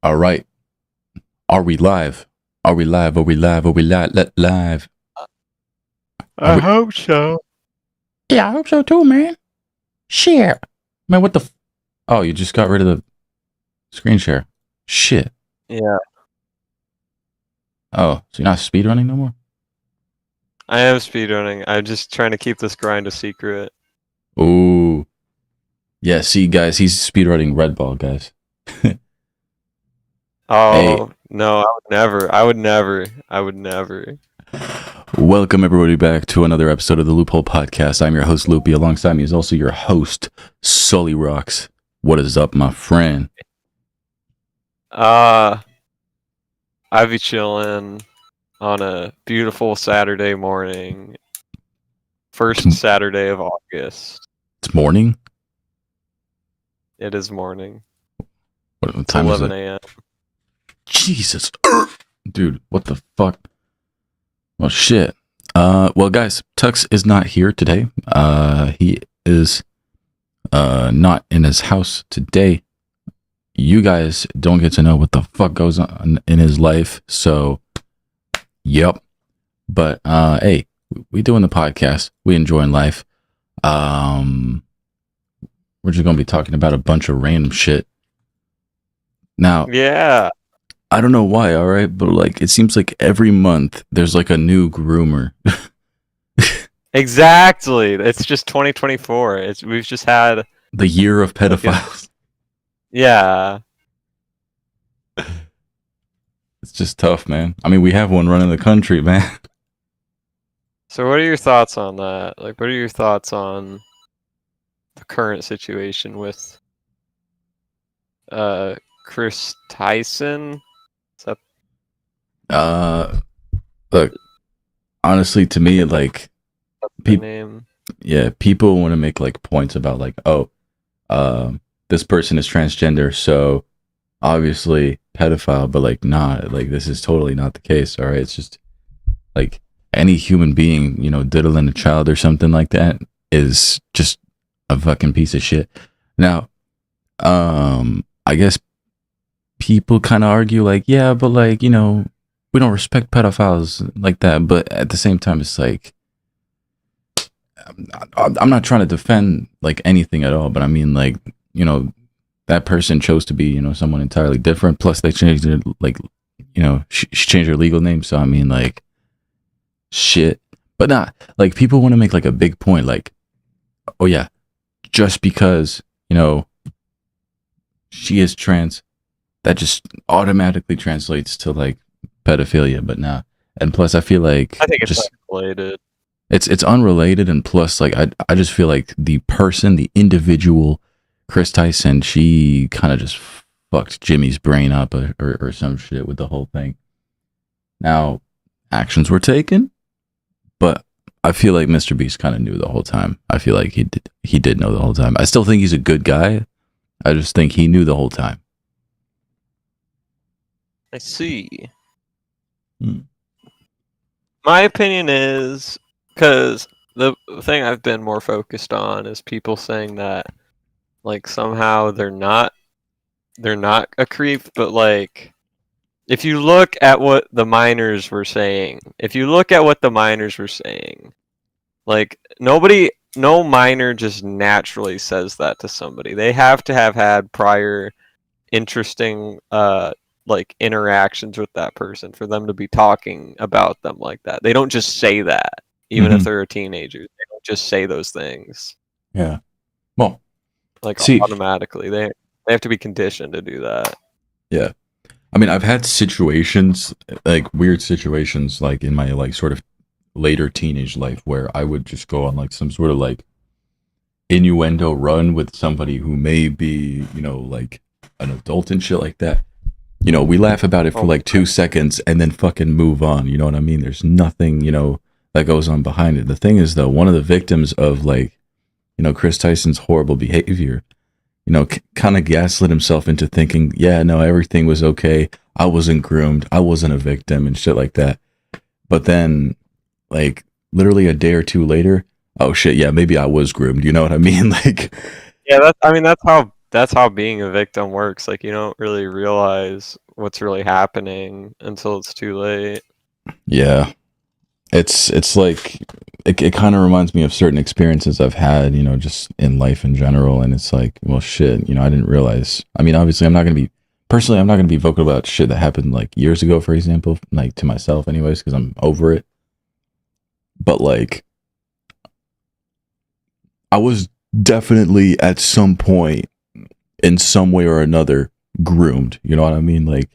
All right. Are we live? Are we live? Are we live? Are we live? I hope so. Yeah, I hope so too, man. Share. Man, what the... Oh, you just got rid of the screen share. Shit. Yeah, Oh, so you're not speedrunning no more? I am speedrunning. I'm just trying to keep this grind a secret. Ooh. Yeah, see, guys, he's speedrunning Red Ball, guys. Oh, no, I would never. Welcome, everybody, back to another episode of the Loophole Podcast. I'm your host, Loopie. Alongside me is also your host, sullyrox. What is up, my friend? I'd be chilling on a beautiful Saturday morning. First Saturday of August. It's morning? It is morning. What time is it? 11 a.m. Jesus. Dude, what the fuck? Well, shit. Well, guys, Tux is not here today. He is not in his house today. You guys don't get to know what the fuck goes on in his life. So, yep. But, hey, we doing the podcast. We enjoying life. We're just going to be talking about a bunch of random shit. Now, Yeah. I don't know why, all right? But, like, it seems like every month there's, like, a new groomer. Exactly. It's just 2024. We've just had... The year of pedophiles. Yeah. It's just tough, man. I mean, we have one running the country, man. So what are your thoughts on that? Like, what are your thoughts on the current situation with Chris Tyson? Is that Look, honestly, to me, like, the name? yeah, people want to make, like, points about, like, this person is transgender, so obviously pedophile, but, like, nah, like, this is totally not the case, all right? It's just, like, any human being, you know, diddling a child or something like that is just a fucking piece of shit. Now, I guess people kind of argue, like, yeah, but, like, you know, we don't respect pedophiles like that, but at the same time, it's like, I'm not trying to defend, like, anything at all, but I mean, like, you know, that person chose to be, you know, someone entirely different. Plus, they changed it, like, you know, she changed her legal name. So, I mean, like, shit. But not, like, people want to make, like, a big point, like, oh, yeah, just because, you know, she is trans, that just automatically translates to, like, pedophilia. But nah. And plus, I feel like I think it's just unrelated. It's unrelated, and plus, like, I just feel like the person, the individual, Chris Tyson, she kind of just fucked Jimmy's brain up or some shit with the whole thing. Now, actions were taken, but I feel like Mr. Beast kind of knew the whole time. I feel like he did know the whole time. I still think he's a good guy. I just think he knew the whole time. I see. Hmm. My opinion is, because the thing I've been more focused on is people saying that, like, somehow they're not a creep, but, like, if you look at what the minors were saying, like, no minor just naturally says that to somebody. They have to have had prior interesting like, interactions with that person for them to be talking about them like that. They don't just say that, even if they're a teenager. They don't just say those things. Yeah. Well, like, see, automatically. They have to be conditioned to do that. Yeah. I mean, I've had situations, like, weird situations, like, in my, like, sort of later teenage life where I would just go on, like, some sort of, like, innuendo run with somebody who may be, you know, like, an adult and shit like that. You know, we laugh about it for, like, 2 seconds and then fucking move on. You know what I mean? There's nothing, you know, that goes on behind it. The thing is, though, one of the victims of, like, you know, Chris Tyson's horrible behavior, you know, kind of gaslit himself into thinking, yeah, no, everything was okay. I wasn't groomed. I wasn't a victim and shit like that. But then, like, literally a day or two later, oh shit, yeah, maybe I was groomed. You know what I mean? Like, yeah, that's how that's how being a victim works. Like, you don't really realize what's really happening until it's too late. Yeah. It's like it kind of reminds me of certain experiences I've had, just in life in general, and it's like, well, shit, I didn't realize. I mean, obviously, I'm not gonna be vocal about shit that happened like years ago, for example, like to myself, anyways, because I'm over it. But like, I was definitely at some point, in some way or another, groomed. You know what I mean? Like,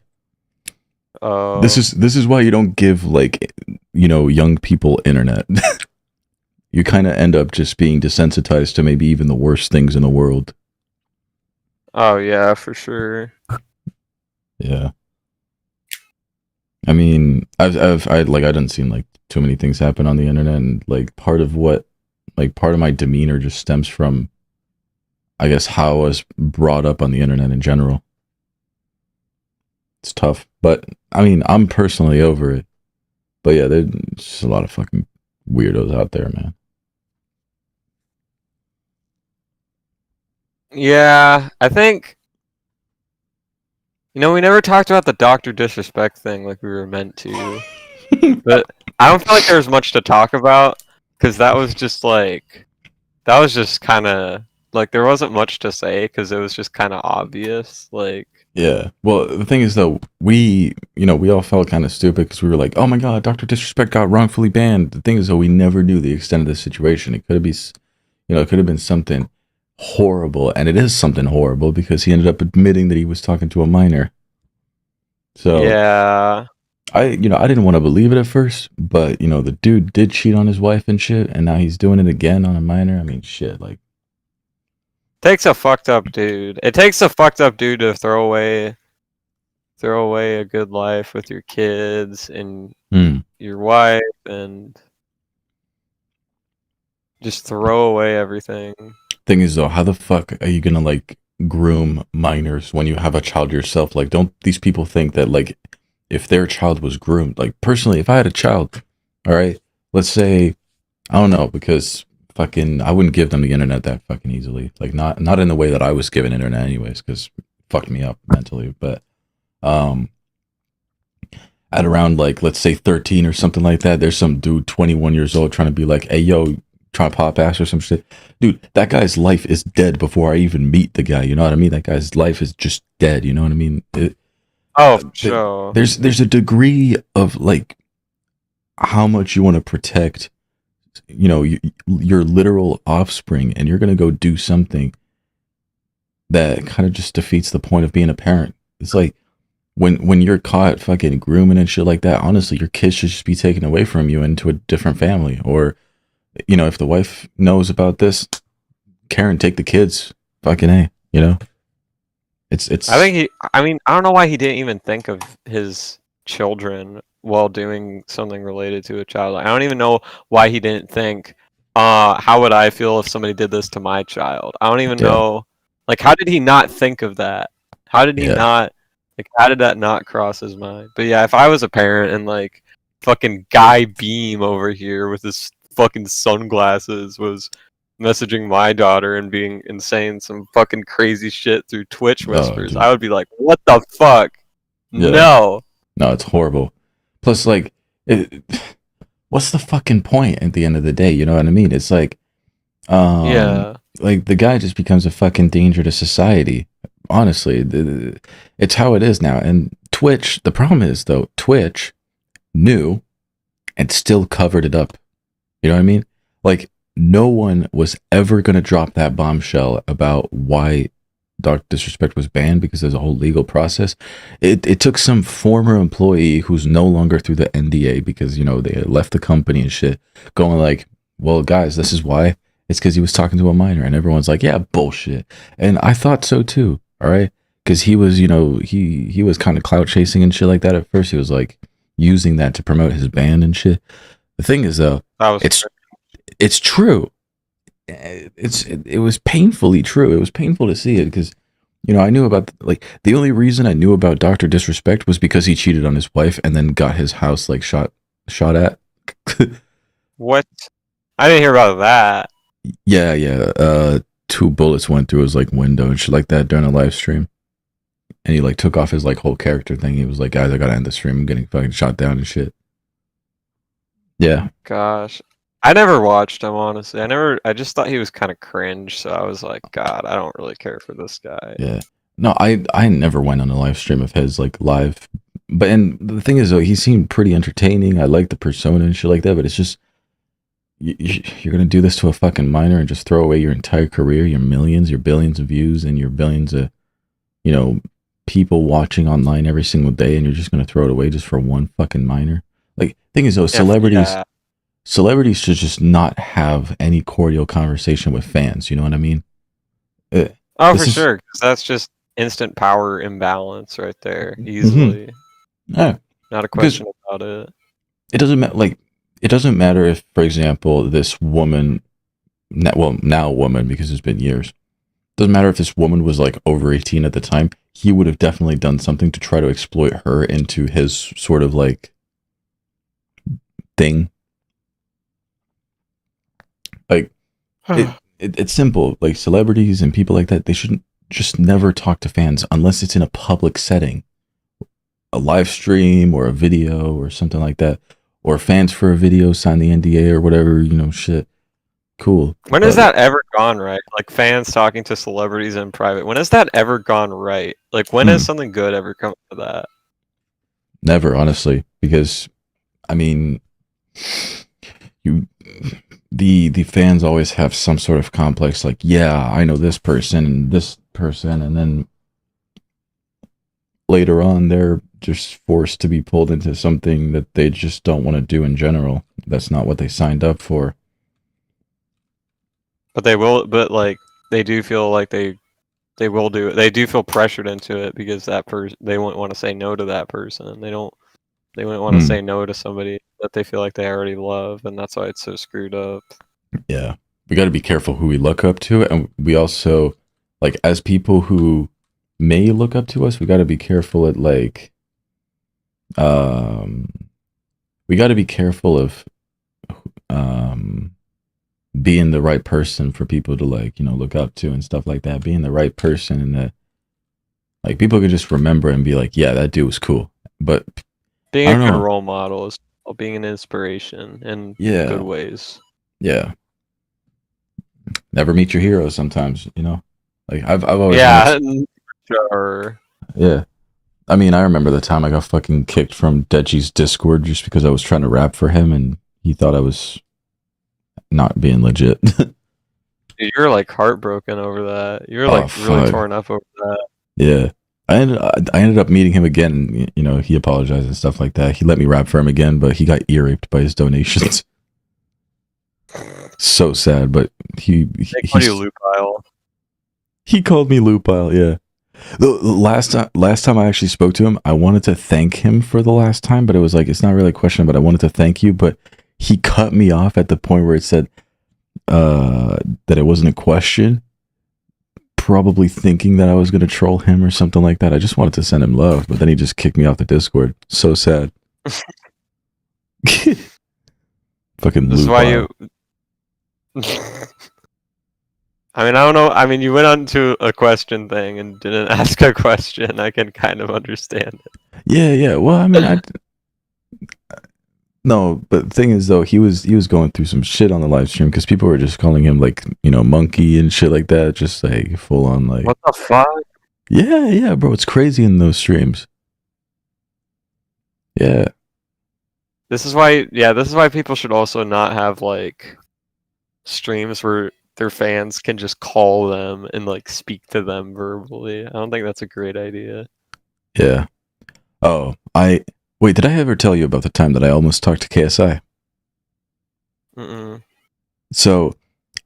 this is why you don't give like young people internet. You kind of end up just being desensitized to maybe even the worst things in the world. Oh yeah, for sure. Yeah. I mean, I didn't see like too many things happen on the internet, and like part of my demeanor just stems from, I guess, how I was brought up on the internet in general. It's tough, but I mean, I'm personally over it. But yeah, there's just a lot of fucking weirdos out there, man. Yeah, I think we never talked about the Doctor Disrespect thing like we were meant to. But I don't feel like there was much to talk about because that was just kind of like there wasn't much to say because it was just kind of obvious. Like, yeah. Well, the thing is though, we all felt kind of stupid because we were like, oh my god, Doctor Disrespect got wrongfully banned. The thing is though, we never knew the extent of the situation. It could have been something horrible, and it is something horrible because he ended up admitting that he was talking to a minor. So yeah, I didn't want to believe it at first, but the dude did cheat on his wife and shit, and now he's doing it again on a minor. I mean, shit, like, takes a fucked up dude. It takes a fucked up dude to throw away a good life with your kids and your wife and just throw away everything. Thing is though, how the fuck are you gonna like groom minors when you have a child yourself? Like, don't these people think that like if their child was groomed, like personally, if I had a child, all right, let's say, I don't know, because fucking I wouldn't give them the internet that fucking easily. Like not in the way that I was given internet anyways, because it fucked me up mentally. But at around like let's say 13 or something like that, there's some dude 21 years old trying to be like, hey yo, trying to pop ass or some shit. Dude, that guy's life is dead before I even meet the guy. You know what I mean? That guy's life is just dead. You know what I mean? Sure. There's a degree of like how much you want to protect, your literal offspring, and you're gonna go do something that kind of just defeats the point of being a parent. It's like when you're caught fucking grooming and shit like that. Honestly, your kids should just be taken away from you into a different family, or if the wife knows about this, Karen, take the kids. Fucking A, It's I don't know why he didn't even think of his children while doing something related to a child. I don't even know why he didn't think, how would I feel if somebody did this to my child? I don't even know. Like, how did he not think of that? How did he not, like, how did that not cross his mind? But yeah, if I was a parent and, like, fucking Guy Beam over here with his fucking sunglasses was messaging my daughter and being insane some fucking crazy shit through Twitch whispers, I would be like, what the fuck? Yeah. No, it's horrible. Plus, like, what's the fucking point at the end of the day? You know what I mean? It's like, like the guy just becomes a fucking danger to society. Honestly, it's how it is now. And Twitch, the problem is though, Twitch knew and still covered it up. You know what I mean? Like, no one was ever going to drop that bombshell about why Dr. Disrespect was banned, because there's a whole legal process. It took some former employee who's no longer through the NDA because, they left the company and shit, going like, well, guys, this is why. It's because he was talking to a minor, and everyone's like, yeah, bullshit. And I thought so too, all right? Because he was, he was kind of clout chasing and shit like that at first. He was like using that to promote his band and shit. The thing is though, it's true. It was painfully true. It was painful to see it because, I knew about, like, the only reason I knew about Dr. Disrespect was because he cheated on his wife and then got his house like shot at. What? I didn't hear about that. Yeah. 2 bullets went through his like window and shit like that during a live stream. And he like took off his like whole character thing. He was like, guys, I gotta end the stream. I'm getting fucking shot down and shit. Yeah. Gosh. I never watched him, honestly. I just thought he was kind of cringe, so I was like, God, I don't really care for this guy. Yeah. No, I never went on a live stream of his like live. But and the thing is though, he seemed pretty entertaining. I like the persona and shit like that, but it's just you're gonna do this to a fucking minor and just throw away your entire career, your millions, your billions of views, and your billions of, you know, people watching online every single day, and you're just gonna throw it away just for one fucking minor. Like, thing is though, celebrities should just not have any cordial conversation with fans. You know what I mean? Oh, for sure. 'Cause that's just instant power imbalance right there, easily. Yeah, not a question about it. It doesn't matter. Like, it doesn't matter if, for example, this woman, now woman, because it's been years. Doesn't matter if this woman was like over 18 at the time. He would have definitely done something to try to exploit her into his sort of like thing. Like, it's simple. Like, celebrities and people like that, they shouldn't just never talk to fans unless it's in a public setting, a live stream or a video or something like that, or fans for a video sign the NDA or whatever, you know, shit. Cool. When has that ever gone right? Like, fans talking to celebrities in private. When has that ever gone right? Like, when has something good ever come to that? Never, honestly, because I mean, the fans always have some sort of complex, like, yeah, I know this person, and then later on they're just forced to be pulled into something that they just don't want to do in general. That's not what they signed up for. But like, they do feel like they will do it. They do feel pressured into it because that person, they won't want to say no to that person. They wouldn't want to say no to somebody that they feel like they already love, and that's why it's so screwed up. Yeah. We got to be careful who we look up to, and we also, like, as people who may look up to us, we got to be careful at, like, we got to be careful of being the right person for people to, like, you know, look up to and stuff like that. Being the right person, and that, like, people could just remember and be like, yeah, that dude was cool. But being a good role model is being an inspiration in good ways. Yeah. Never meet your heroes sometimes, you know? Like, I've always... Yeah, sure. Yeah. I mean, I remember the time I got fucking kicked from Deji's Discord just because I was trying to rap for him, and he thought I was not being legit. Dude, you were, like, heartbroken over that. You were, like, really torn up over that. Yeah. I ended up meeting him again. You know, he apologized and stuff like that. He let me rap for him again, but he got ear raped by his donations. So sad, but he called you Loopile. He called me Loopile, yeah. The last time I actually spoke to him, I wanted to thank him for the last time, but it was like, it's not really a question, but I wanted to thank you, but he cut me off at the point where it said that it wasn't a question, probably thinking that I was going to troll him or something like that. I just wanted to send him love, but then he just kicked me off the Discord. So sad. Fucking This is why you... I mean, I don't know. I mean, you went on to a question thing and didn't ask a question. I can kind of understand it. Yeah. Well, I mean, no, but the thing is, though, he was going through some shit on the live stream because people were just calling him, like, you know, monkey and shit like that. Just like full on, like, what the fuck? Yeah, bro. It's crazy in those streams. Yeah. This is why people should also not have, like, streams where their fans can just call them and, like, speak to them verbally. I don't think that's a great idea. Yeah. Oh, wait, did I ever tell you about the time that I almost talked to KSI? Mm-mm. So,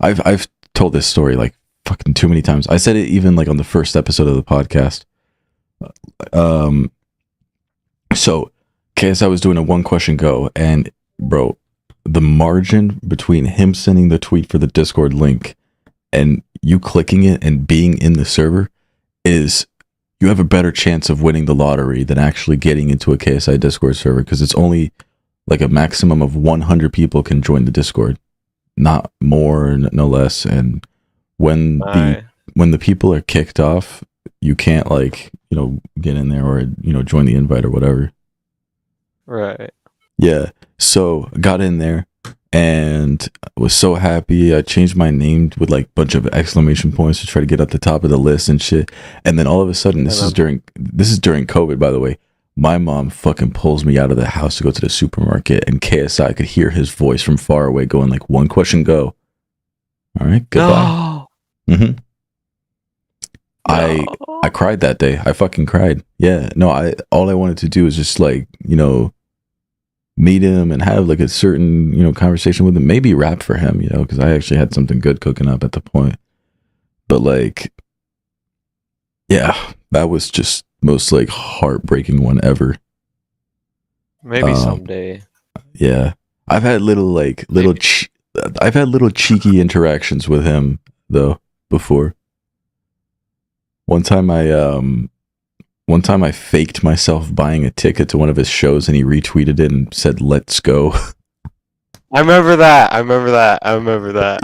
I've told this story like fucking too many times. I said it even like on the first episode of the podcast. So KSI was doing a 1-question go, and bro, the margin between him sending the tweet for the Discord link and you clicking it and being in the server is, you have a better chance of winning the lottery than actually getting into a KSI Discord server, because it's only like a maximum of 100 people can join the Discord, not more, no less. And when the I when the people are kicked off, you can't like, get in there or, join the invite or whatever. right. Yeah. So I got in there and was so happy. I changed my name with like a bunch of exclamation points to try to get at the top of the list and shit. And then all of a sudden, this is during COVID, by the way. My mom fucking pulls me out of the house to go to the supermarket, and KSI could hear his voice from far away going like, "One question, go." All right, goodbye. No. Mm-hmm. I cried that day. I fucking cried. Yeah. No, all I wanted to do is just like, meet him and have like a certain, conversation with him. Maybe rap for him, because I actually had something good cooking up at the point. But like, yeah, that was just most like heartbreaking one ever. Maybe someday. Yeah. I've had I've had little cheeky interactions with him though before. One time I faked myself buying a ticket to one of his shows, and he retweeted it and said, "Let's go." I remember that. Yeah.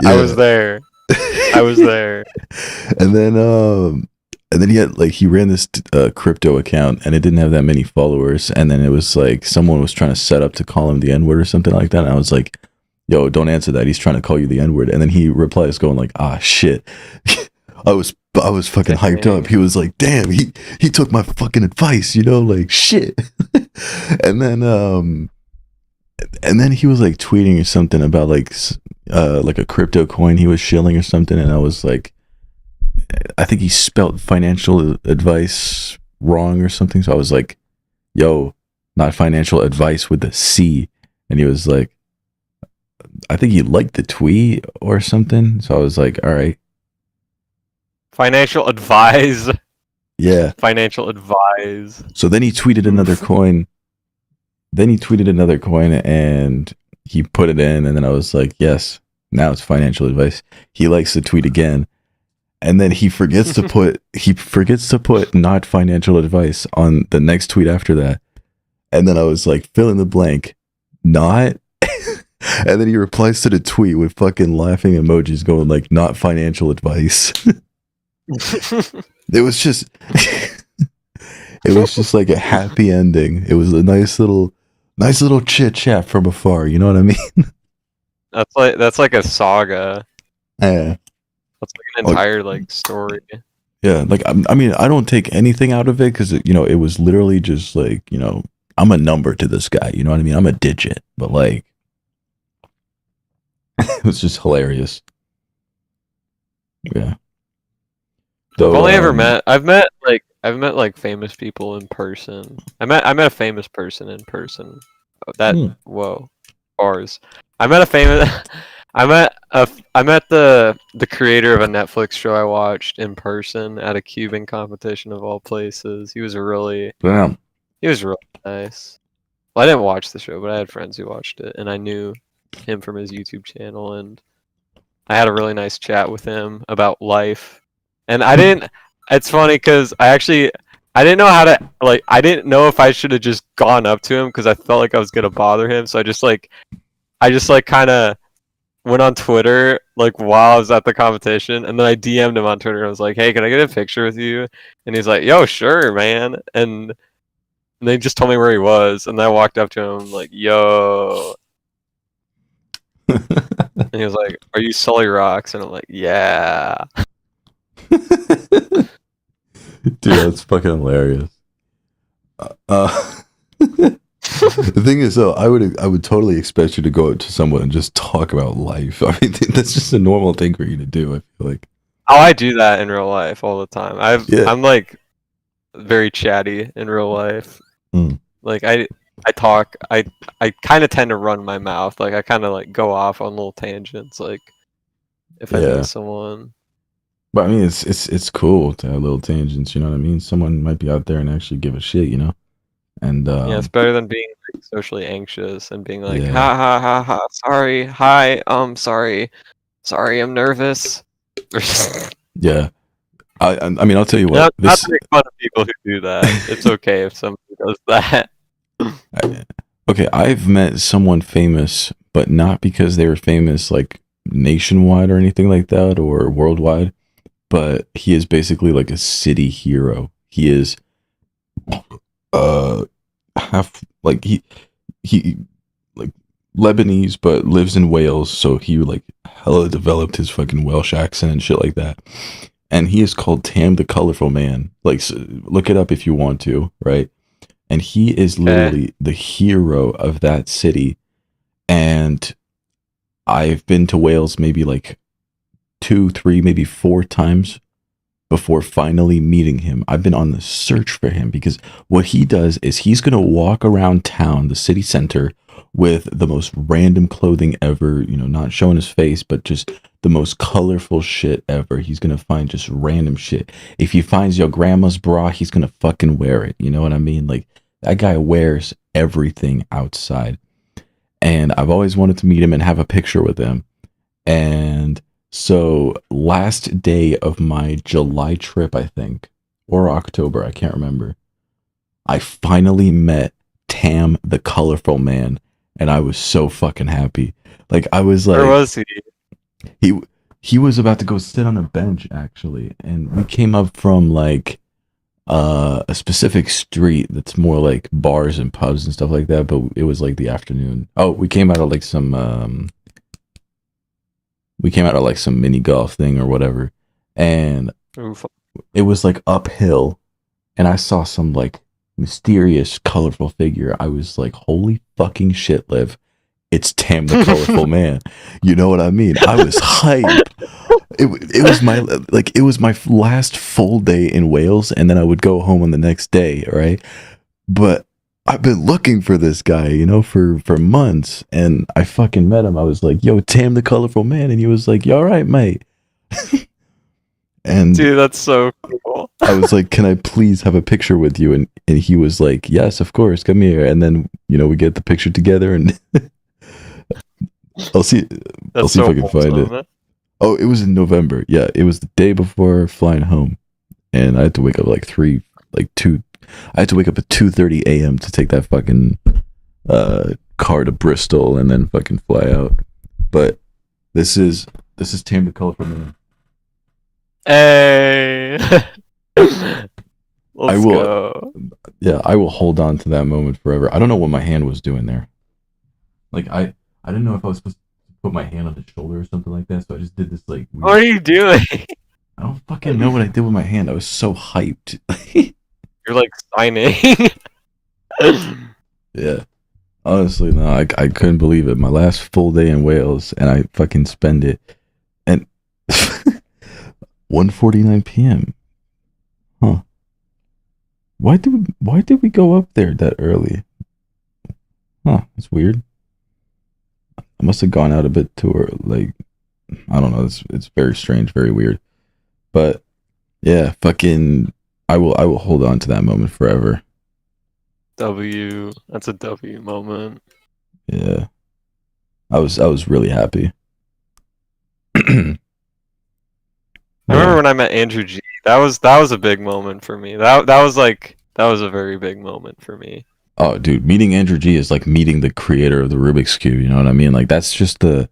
I was there. And then he ran this crypto account, and it didn't have that many followers. And then it was like someone was trying to set up to call him the N-word or something like that. And I was like, "Yo, don't answer that. He's trying to call you the N-word." And then he replies going like, "Ah, shit." I was fucking hyped up. He was like, "Damn, he took my fucking advice, like shit." and then he was like tweeting or something about like a crypto coin he was shilling or something, and I was like, I think he spelled financial advice wrong or something. So I was like, "Yo, not financial advice with the C." And he was like, I think he liked the tweet or something. So I was like, all right. Financial advise. Yeah. Financial advise. So then he tweeted another coin. And he put it in, and then I was like, yes, now it's financial advice. He likes the tweet again. And then he forgets to put not financial advice on the next tweet after that. And then I was like, fill in the blank, not. And then he replies to the tweet with fucking laughing emojis going like, not financial advice. It was just like a happy ending. It was a nice little chit chat from afar, you know what I mean? That's like a saga. Yeah. That's like an entire like story. Yeah, like I mean, I don't take anything out of it because it was literally just like, I'm a number to this guy, you know what I mean? I'm a digit, but like it was just hilarious. Yeah. I've only ever met. I've met like famous people in person. I met a famous person in person. Whoa, bars. I met the creator of a Netflix show I watched in person at a cubing competition of all places. He was really nice. Well, I didn't watch the show, but I had friends who watched it, and I knew him from his YouTube channel, and I had a really nice chat with him about life. And it's funny because I didn't know how to, like, I didn't know if I should have just gone up to him because I felt like I was going to bother him. So I just kind of went on Twitter, like, while I was at the competition. And then I DM'd him on Twitter. I was like, hey, can I get a picture with you? And he's like, yo, sure, man. And they just told me where he was. And then I walked up to him, like, yo. And he was like, are you sullyrox? And I'm like, yeah. Dude, that's fucking hilarious. The thing is, though, I would totally expect you to go up to someone and just talk about life. I mean, that's just a normal thing for you to do. I feel like. Oh, I do that in real life all the time. I'm like very chatty in real life. Like I talk. I kind of tend to run my mouth. Like I kind of like go off on little tangents. Like if I meet someone. But I mean, it's cool to have little tangents. You know what I mean? Someone might be out there and actually give a shit. You know. And yeah, it's better than being like, socially anxious and being like, ha ha ha ha, sorry, hi, sorry, I'm nervous. Yeah, I mean, I'll tell you what. Not to make fun of people who do that. It's okay if somebody does that. Okay, I've met someone famous, but not because they were famous like nationwide or anything like that or worldwide. but he is basically like a city hero. He is uh half like he like Lebanese but lives in Wales, so he like hella developed his fucking Welsh accent and shit like that. And he is called Tam the Colorful Man. Like, look it up if you want to, right? And he is literally the hero of that city. And I've been to Wales maybe like 2, 3, maybe 4 times before finally meeting him. I've been on the search for him because what he does is he's going to walk around town, the city center, with the most random clothing ever, not showing his face, but just the most colorful shit ever. He's going to find just random shit. If he finds your grandma's bra, he's going to fucking wear it. You know what I mean? Like, that guy wears everything outside. And I've always wanted to meet him and have a picture with him. And so last day of my July trip, I think, or October, I can't remember, I finally met Tam the Colorful Man, and I was so fucking happy. Like, I was like, where was he? He was about to go sit on a bench, actually, and we came up from like a specific street that's more like bars and pubs and stuff like that, but it was like the afternoon. Oh, we came out of like some mini golf thing or whatever, and Oof. it was like uphill, and I saw some like mysterious colorful figure. I was like, holy fucking shit, Liv, it's Tam the Colorful Man. You know what I mean? I was hyped. It was my last full day in Wales, and then I would go home on the next day, right? But I've been looking for this guy, for months, and I fucking met him. I was like, yo, Tam the Colorful Man, and he was like, you all right, mate? And dude, that's so cool. I was like, can I please have a picture with you? And he was like, yes, of course, come here. And then, we get the picture together, and I'll see if I can find it. Oh, it was in November. Yeah, it was the day before flying home, and I had to wake up I had to wake up at 2:30 a.m. to take that fucking car to Bristol and then fucking fly out. But this is Tam the Colorful Man. Hey, let's go. Yeah, I will hold on to that moment forever. I don't know what my hand was doing there. Like, I didn't know if I was supposed to put my hand on his shoulder or something like that, so I just did this like weird... What are you doing? I don't fucking know what I did with my hand. I was so hyped. You're like signing. Yeah. Honestly, no, I couldn't believe it. My last full day in Wales, and I fucking spend it. And 1:49 p.m. Huh. Why did we go up there that early? Huh, it's weird. I must have gone out a bit too early. Like, I don't know. It's very strange, very weird. But yeah, fucking, I will hold on to that moment forever. That's a W moment. Yeah, I was really happy. I remember when I met Andrew G. That was a big moment for me. That was a very big moment for me. Oh, dude, meeting Andrew G is like meeting the creator of the Rubik's Cube. You know what I mean? Like, that's just the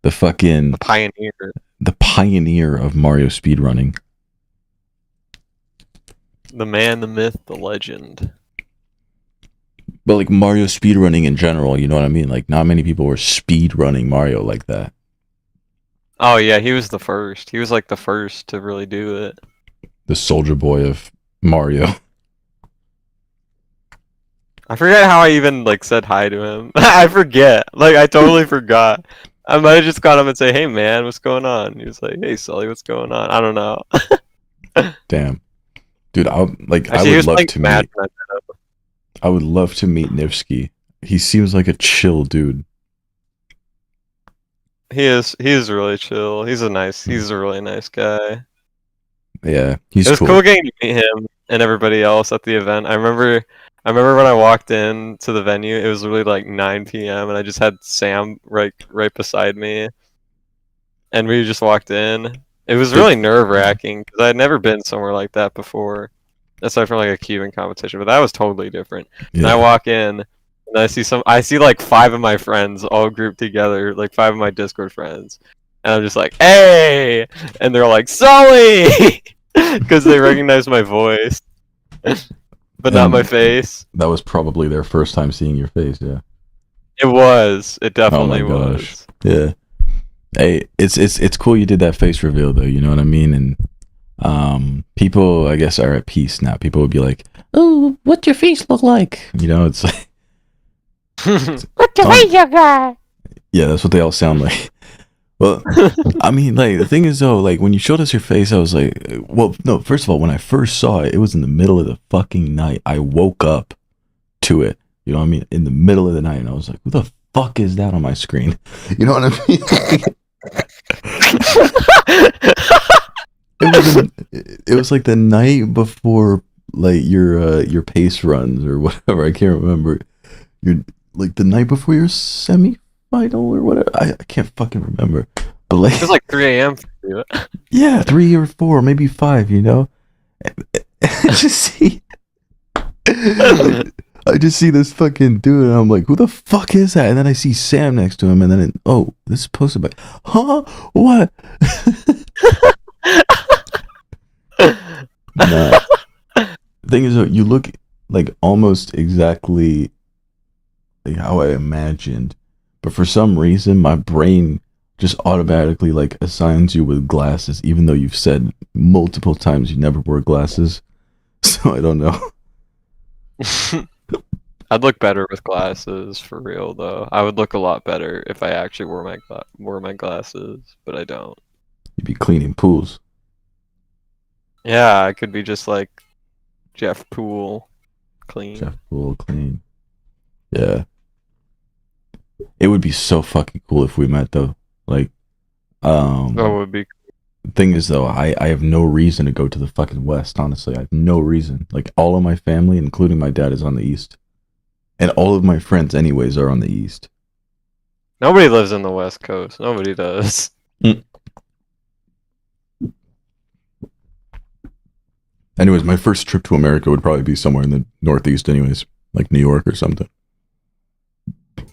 fucking the pioneer of Mario speedrunning. The man, the myth, the legend. But like Mario speedrunning in general, you know what I mean? Like, not many people were speedrunning Mario like that. Oh yeah, he was the first. He was like the first to really do it. The soldier boy of Mario. I forget how I even like said hi to him. I forget. Like, I totally forgot. I might have just gone up and say, "Hey man, what's going on?" He was like, "Hey Sully, what's going on?" I don't know. Damn, dude, I would love to meet. I would love to meet Nivsky. He seems like a chill dude. He is really chill. He's a really nice guy. Yeah, he's cool. It was cool getting to meet him and everybody else at the event. I remember when I walked in to the venue, it was really like 9 p.m. and I just had Sam right beside me, and we just walked in. It was really nerve-wracking because I had never been somewhere like that before, aside from like a Cuban competition. But that was totally different. Yeah. And I walk in and I see like 5 of my friends all grouped together, like 5 of my Discord friends, and I'm just like, "Hey!" and they're like, "Sully," because they recognize my voice, but not my And face. that was probably their first time seeing your face. Yeah. It was. It Oh my definitely gosh. was. Yeah. Hey, it's cool you did that face reveal though. You know what I mean? And people, I guess, are at peace now. People would be like, "Oh, what's your face look like?" You know, it's like, What the face you got? yeah, that's what they all sound like. Well, I mean, like the thing is though, like when you showed us your face, I was like, well, no. First of all, when I first saw it, it was in the middle of the fucking night. I woke up to it. You know what I mean? In the middle of the night, and I was like, "Who the fuck is that on my screen?" You know what I mean? It was like the night before like your pace runs or whatever. I can't remember. You're like the night before your semi-final or whatever. I can't fucking remember. But like It was like 3 a.m. for you. yeah, 3 or 4, maybe 5. You know, I just see. I just see this fucking dude, and I'm like, "Who the fuck is that?" And then I see Sam next to him, and then oh, this is posted by, huh? What? Nah. The thing is, though, you look like almost exactly like how I imagined, but for some reason, my brain just automatically like assigns you with glasses, even though you've said multiple times you never wore glasses. So I don't know. I'd look better with glasses, for real though. I would look a lot better if I actually wore my glasses, but I don't. You'd be cleaning pools. Yeah, I could be just like Jeff Poole, clean. Jeff Pool clean. Yeah. It would be so fucking cool if we met though. Like, That would be. thing is though, I have no reason to go to the fucking west, honestly. I have no reason. Like all of my family, including my dad, is on the east. And all of my friends anyways are on the east. Nobody lives in the West Coast. Nobody does. Anyways, my first trip to America would probably be somewhere in the Northeast anyways. Like New York or something.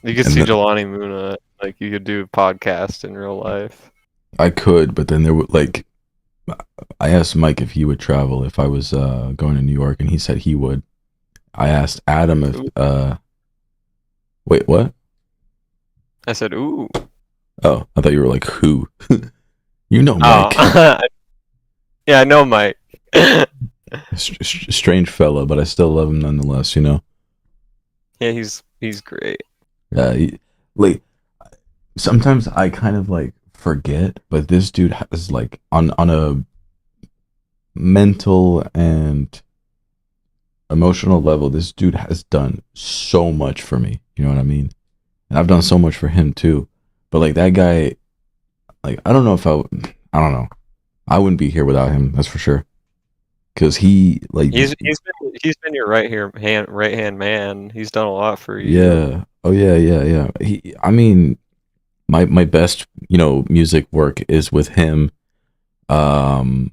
You could And see then- Jelani Muna. Like you could do a podcast in real life. I could, but then there would like I asked Mike if he would travel if I was going to New York, and he said he would. I asked Adam if wait, what? I said, "Ooh." Oh, I thought you were like who? You know Mike. Oh. Yeah, I know Mike. Strange fella, but I still love him nonetheless, you know. Yeah, he's great. Yeah, like sometimes I kind of like forget, but this dude has like on a mental and emotional level, this dude has done so much for me. You know what I mean? And I've done so much for him too. But like that guy, like I don't know if I don't know. I wouldn't be here without him. That's for sure. Because he like He's been your right hand man. He's done a lot for you. yeah. Oh yeah. I mean, my best music work is with him. And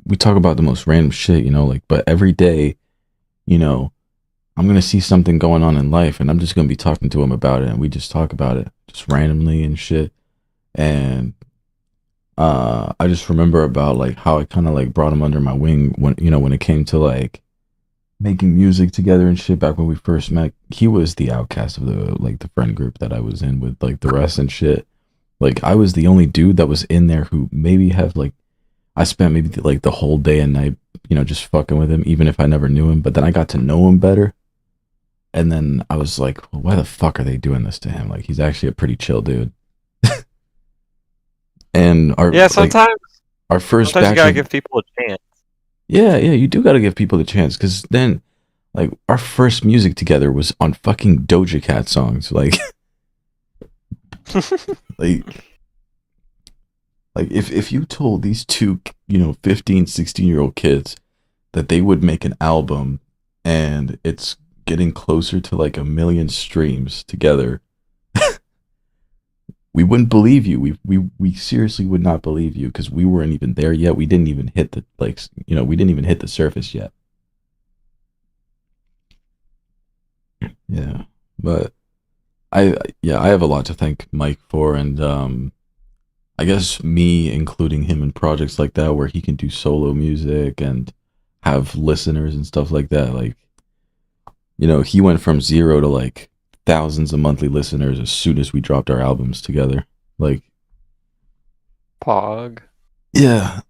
we talk about the most random shit, like, but every day, I'm gonna see something going on in life, and I'm just gonna be talking to him about it, and we just talk about it just randomly and shit. And I just remember about like how I kind of like brought him under my wing when it came to like making music together and shit. Back when we first met, he was the outcast of the friend group that I was in with like the rest and shit. Like I was the only dude that was in there who maybe have like I spent maybe like the whole day and night just fucking with him, even if I never knew him. But then I got to know him better, and then I was like, well, why the fuck are they doing this to him? Like he's actually a pretty chill dude. And sometimes our first you batch gotta of, give people a chance. yeah, you do gotta give people the chance, because then like our first music together was on fucking Doja Cat songs, like like if you told these two 15, 16-year-old kids that they would make an album and it's getting closer to like 1 million streams together, we wouldn't believe you. We seriously would not believe you, because we weren't even there yet. We didn't even hit the we didn't even hit the surface yet. Yeah, but I have a lot to thank Mike for, and I guess me including him in projects like that where he can do solo music and have listeners and stuff like that. Like, he went from zero to like thousands of monthly listeners as soon as we dropped our albums together. Like, Pog. yeah,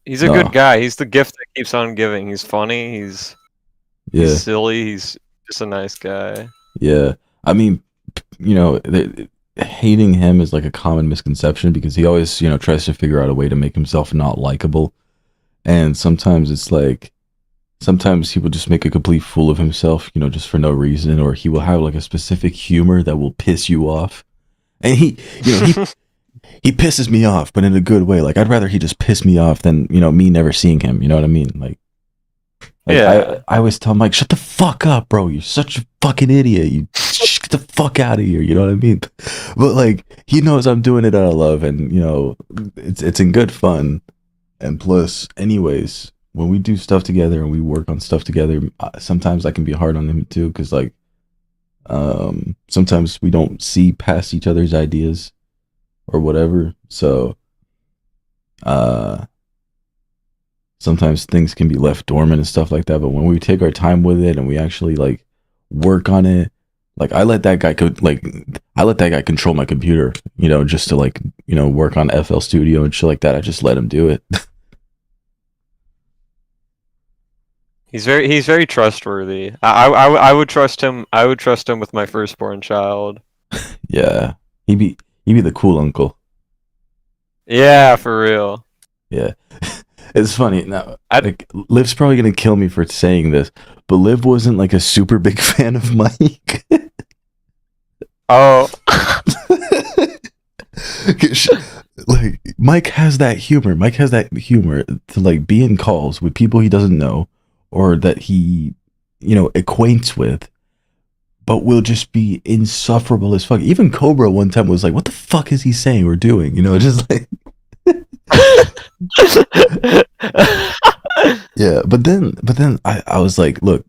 He's a no, good guy. He's the gift that keeps on giving. He's funny. He's yeah, silly. He's just a nice guy. yeah. I mean, hating him is like a common misconception because he always, tries to figure out a way to make himself not likable. And sometimes it's like, sometimes he will just make a complete fool of himself, just for no reason, or he will have like a specific humor that will piss you off. And he pisses me off, but in a good way. Like, I'd rather he just piss me off than, me never seeing him. You know what I mean? Like Yeah. I always tell Mike, shut the fuck up, bro. You're such a fucking idiot. You get the fuck out of here. You know what I mean? But like, he knows I'm doing it out of love, and it's in good fun. And plus, anyways, when we do stuff together and we work on stuff together, sometimes I can be hard on him too, because like, sometimes we don't see past each other's ideas or whatever. So, sometimes things can be left dormant and stuff like that. But when we take our time with it and we actually like work on it, like I let that guy control my computer, just to like, work on FL Studio and shit like that. I just let him do it. He's very trustworthy. I would trust him. I would trust him with my firstborn child. Yeah, he'd be the cool uncle. Yeah, for real. Yeah. It's funny. Now, Liv's probably going to kill me for saying this, but Liv wasn't like a super big fan of Mike. Oh. Like, Mike has that humor. Mike has that humor to like be in calls with people he doesn't know or that he, acquaints with, but will just be insufferable as fuck. Even Cobra one time was like, what the fuck is he saying or doing? Just like... Yeah, but then I was like, look,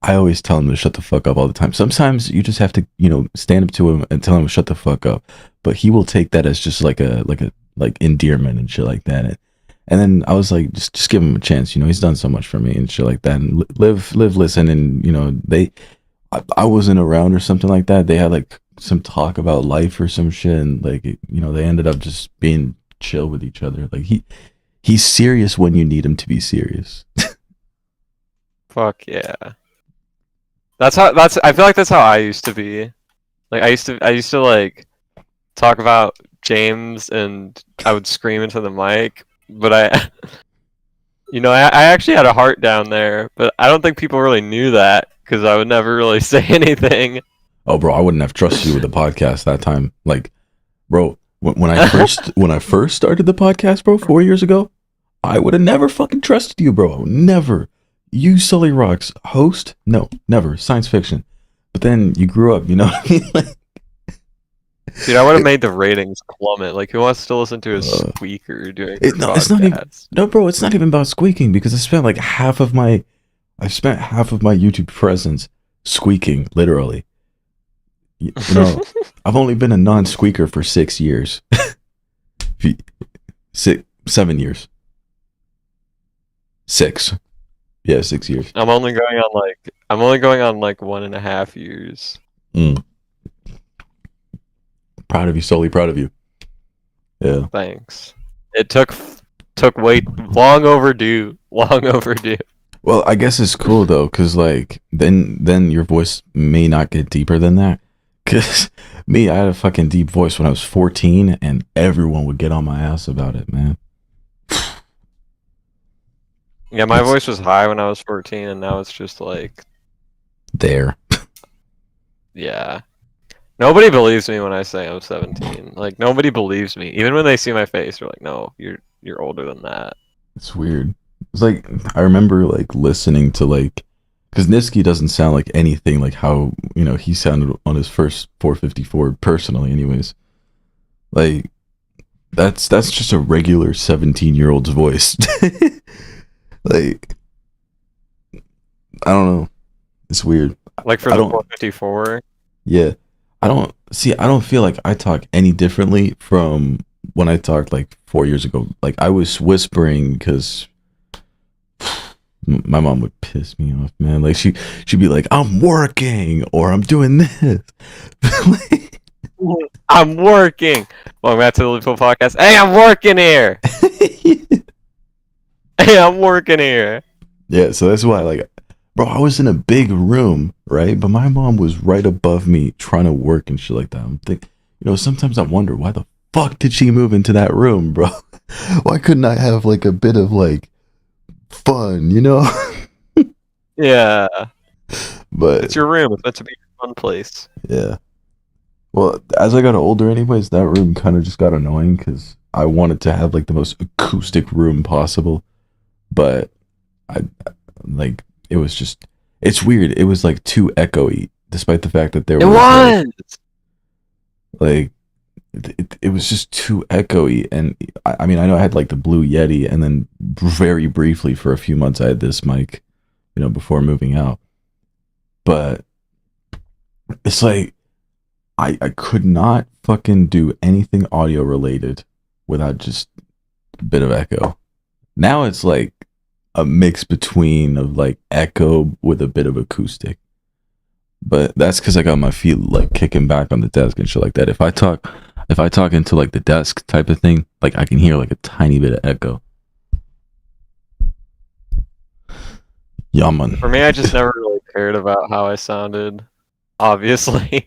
I always tell him to shut the fuck up all the time. Sometimes you just have to, stand up to him and tell him to shut the fuck up. But he will take that as just like endearment and shit like that. And then I was like, just give him a chance. He's done so much for me and shit like that. And Liv listen, and I wasn't around or something like that. They had like some talk about life or some shit, and like, they ended up just being chill with each other. Like he's serious when you need him to be serious. Fuck yeah. I feel like that's how I used to be. Like I used to like talk about James and I would scream into the mic, but I actually had a heart down there, but I don't think people really knew that because I would never really say anything. Oh, bro, I wouldn't have trusted you with the podcast that time. Like, bro, when I first started the podcast, bro, 4 years ago, I would have never fucking trusted you, bro. Never. You, sullyrox, host? No, never. Science fiction. But then you grew up, you know what I mean? Like, dude, I would have made the ratings plummet. Like, who wants to listen to a squeaker doing it's not even. No, bro, it's not even about squeaking because I spent half of my YouTube presence squeaking, literally. I've only been a non-squeaker for 6 years. 7 years. 6. Yeah, 6 years. I'm only going on like 1.5 years. Proud of you, Sully. Proud of you. Yeah. Thanks. It took way long overdue. Long overdue. Well, I guess it's cool though, cause like then your voice may not get deeper than that. Cause me, I had a fucking deep voice when I was 14, and everyone would get on my ass about it, man. Yeah, my voice was high when I was 14, and now it's just like there. Yeah. Nobody believes me when I say I'm 17. Like nobody believes me, even when they see my face. They're like, "No, you're older than that." It's weird. It's like I remember like listening to like, because Niski doesn't sound like anything like how he sounded on his first 454 personally. Anyways, like that's just a regular 17-year-old's voice. Like, I don't know. It's weird. Like for I the don't. 454. Yeah, I don't see. I don't feel like I talk any differently from when I talked like 4 years ago. Like I was whispering because my mom would piss me off, man. Like she'd be like, "I'm working" or "I'm doing this." I'm working. Welcome back to the Loophole Podcast. Hey, I'm working here. Hey, I'm working here. Yeah, so that's why, like, bro, I was in a big room, right? But my mom was right above me trying to work and shit like that. I'm thinking, sometimes I wonder why the fuck did she move into that room, bro? Why couldn't I have like a bit of like fun, Yeah, But it's your room. It's meant to be a fun place. yeah. Well, as I got older, anyways, that room kind of just got annoying because I wanted to have like the most acoustic room possible, but I like it was just it's weird. It was like too echoey, despite the fact that there It was was. like it was just too echoey. And I mean, I know I had like the Blue Yeti, and then very briefly for a few months I had this mic, before moving out. But it's like I could not fucking do anything audio related without just a bit of echo. Now it's like a mix between of like echo with a bit of acoustic. But that's because I got my feet like kicking back on the desk and shit like that. If I talk into like the desk type of thing, like I can hear like a tiny bit of echo. Yeah, man. For me, I just never really cared about how I sounded. Obviously,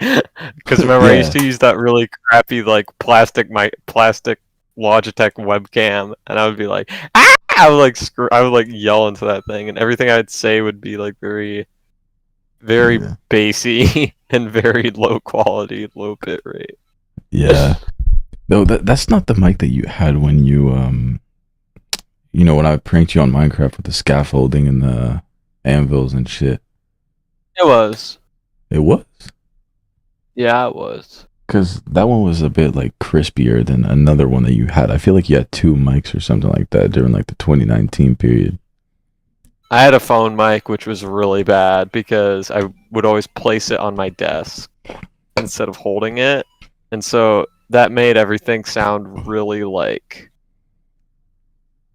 because remember I used to use that really crappy like plastic Logitech webcam, and I would be like, ah! I would like yell into that thing, and everything I'd say would be like very, very bassy and very low quality, low bit rate. Yeah. No, that's not the mic that you had when you when I pranked you on Minecraft with the scaffolding and the anvils and shit. It was. It was? Yeah, it was. Because that one was a bit like crispier than another one that you had. I feel like you had two mics or something like that during like the 2019 period. I had a phone mic, which was really bad because I would always place it on my desk instead of holding it. And so that made everything sound really like...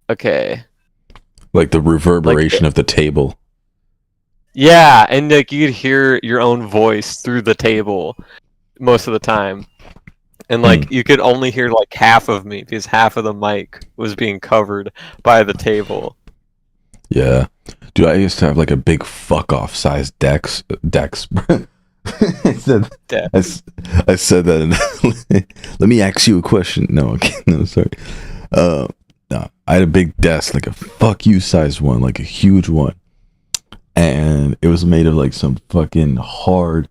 Okay. Like the reverberation of the table. Yeah, and like you could hear your own voice through the table most of the time. And like you could only hear like half of me because half of the mic was being covered by the table. Yeah. Dude, I used to have like a big fuck off size Dex. I said that. Let me ask you a question. No, okay, no, sorry. No, I had a big desk, like a fuck you size one, like a huge one, and it was made of like some fucking hard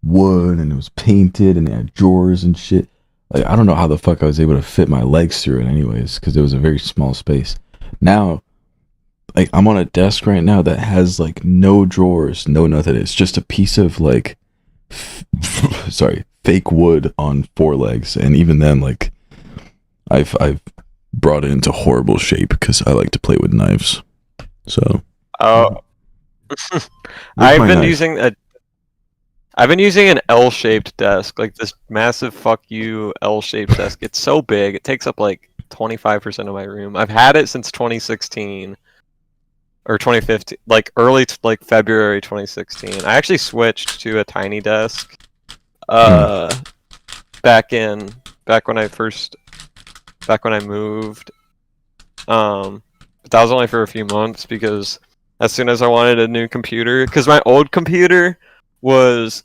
wood, and it was painted, and it had drawers and shit. Like I don't know how the fuck I was able to fit my legs through it, anyways, because it was a very small space. Now, like I'm on a desk right now that has like no drawers, no nothing. It's just a piece of like fake wood on four legs, and even then, like I've brought it into horrible shape because I like to play with knives. So I've been using an L-shaped desk, like this massive fuck you L-shaped desk. It's so big, it takes up like 25% of my room. I've had it since 2016 or 2015, like like February 2016. I actually switched to a tiny desk back when I moved. But that was only for a few months because as soon as I wanted a new computer, because my old computer was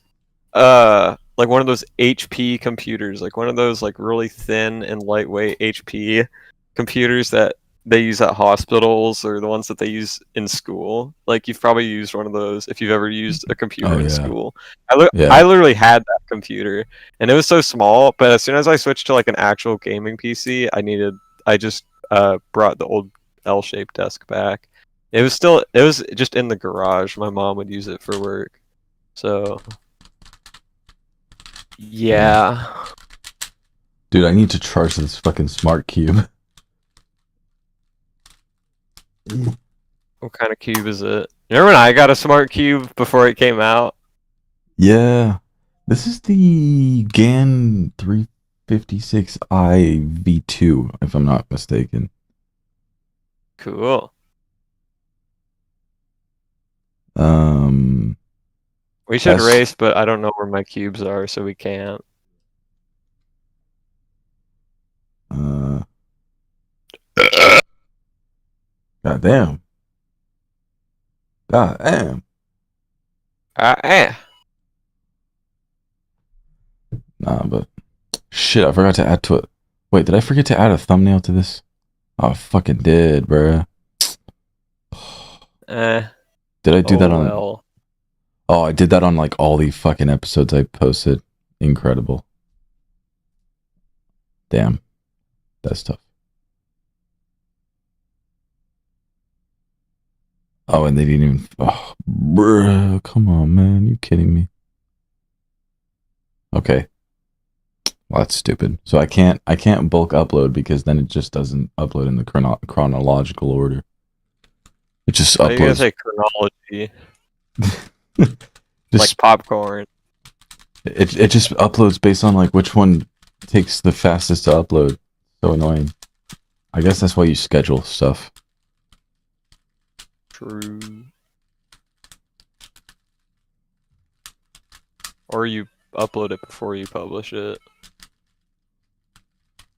like one of those HP computers, like one of those like really thin and lightweight HP computers that they use at hospitals, or the ones that they use in school. Like you've probably used one of those if you've ever used a computer in school. I literally had that computer, and it was so small. But as soon as I switched to like an actual gaming PC, I just brought the old L-shaped desk back. It was just in the garage. My mom would use it for work. So yeah. Dude, I need to charge this fucking smart cube. What kind of cube is it? Remember when I got a smart cube before it came out? Yeah. This is the GAN 356i V2, if I'm not mistaken. Cool. Um, We should S- race, but I don't know where my cubes are, so we can't. God damn. God damn. Eh. Nah, but shit, I forgot to add to it. Wait, did I forget to add a thumbnail to this? Oh, I fucking did, bruh. Did I do that on? Well. Oh, I did that on like all the fucking episodes I posted. Incredible. Damn. That's tough. Oh, and they didn't even. Oh, bruh. Come on, man. You kidding me? Okay. Well, that's stupid. So I can't bulk upload because then it just doesn't upload in the chronological order. It just Why are you gonna uploads. say chronology? Just, Like popcorn. it just uploads based on like which one takes the fastest to upload. So annoying. I guess that's why you schedule stuff. True. Or you upload it before you publish it.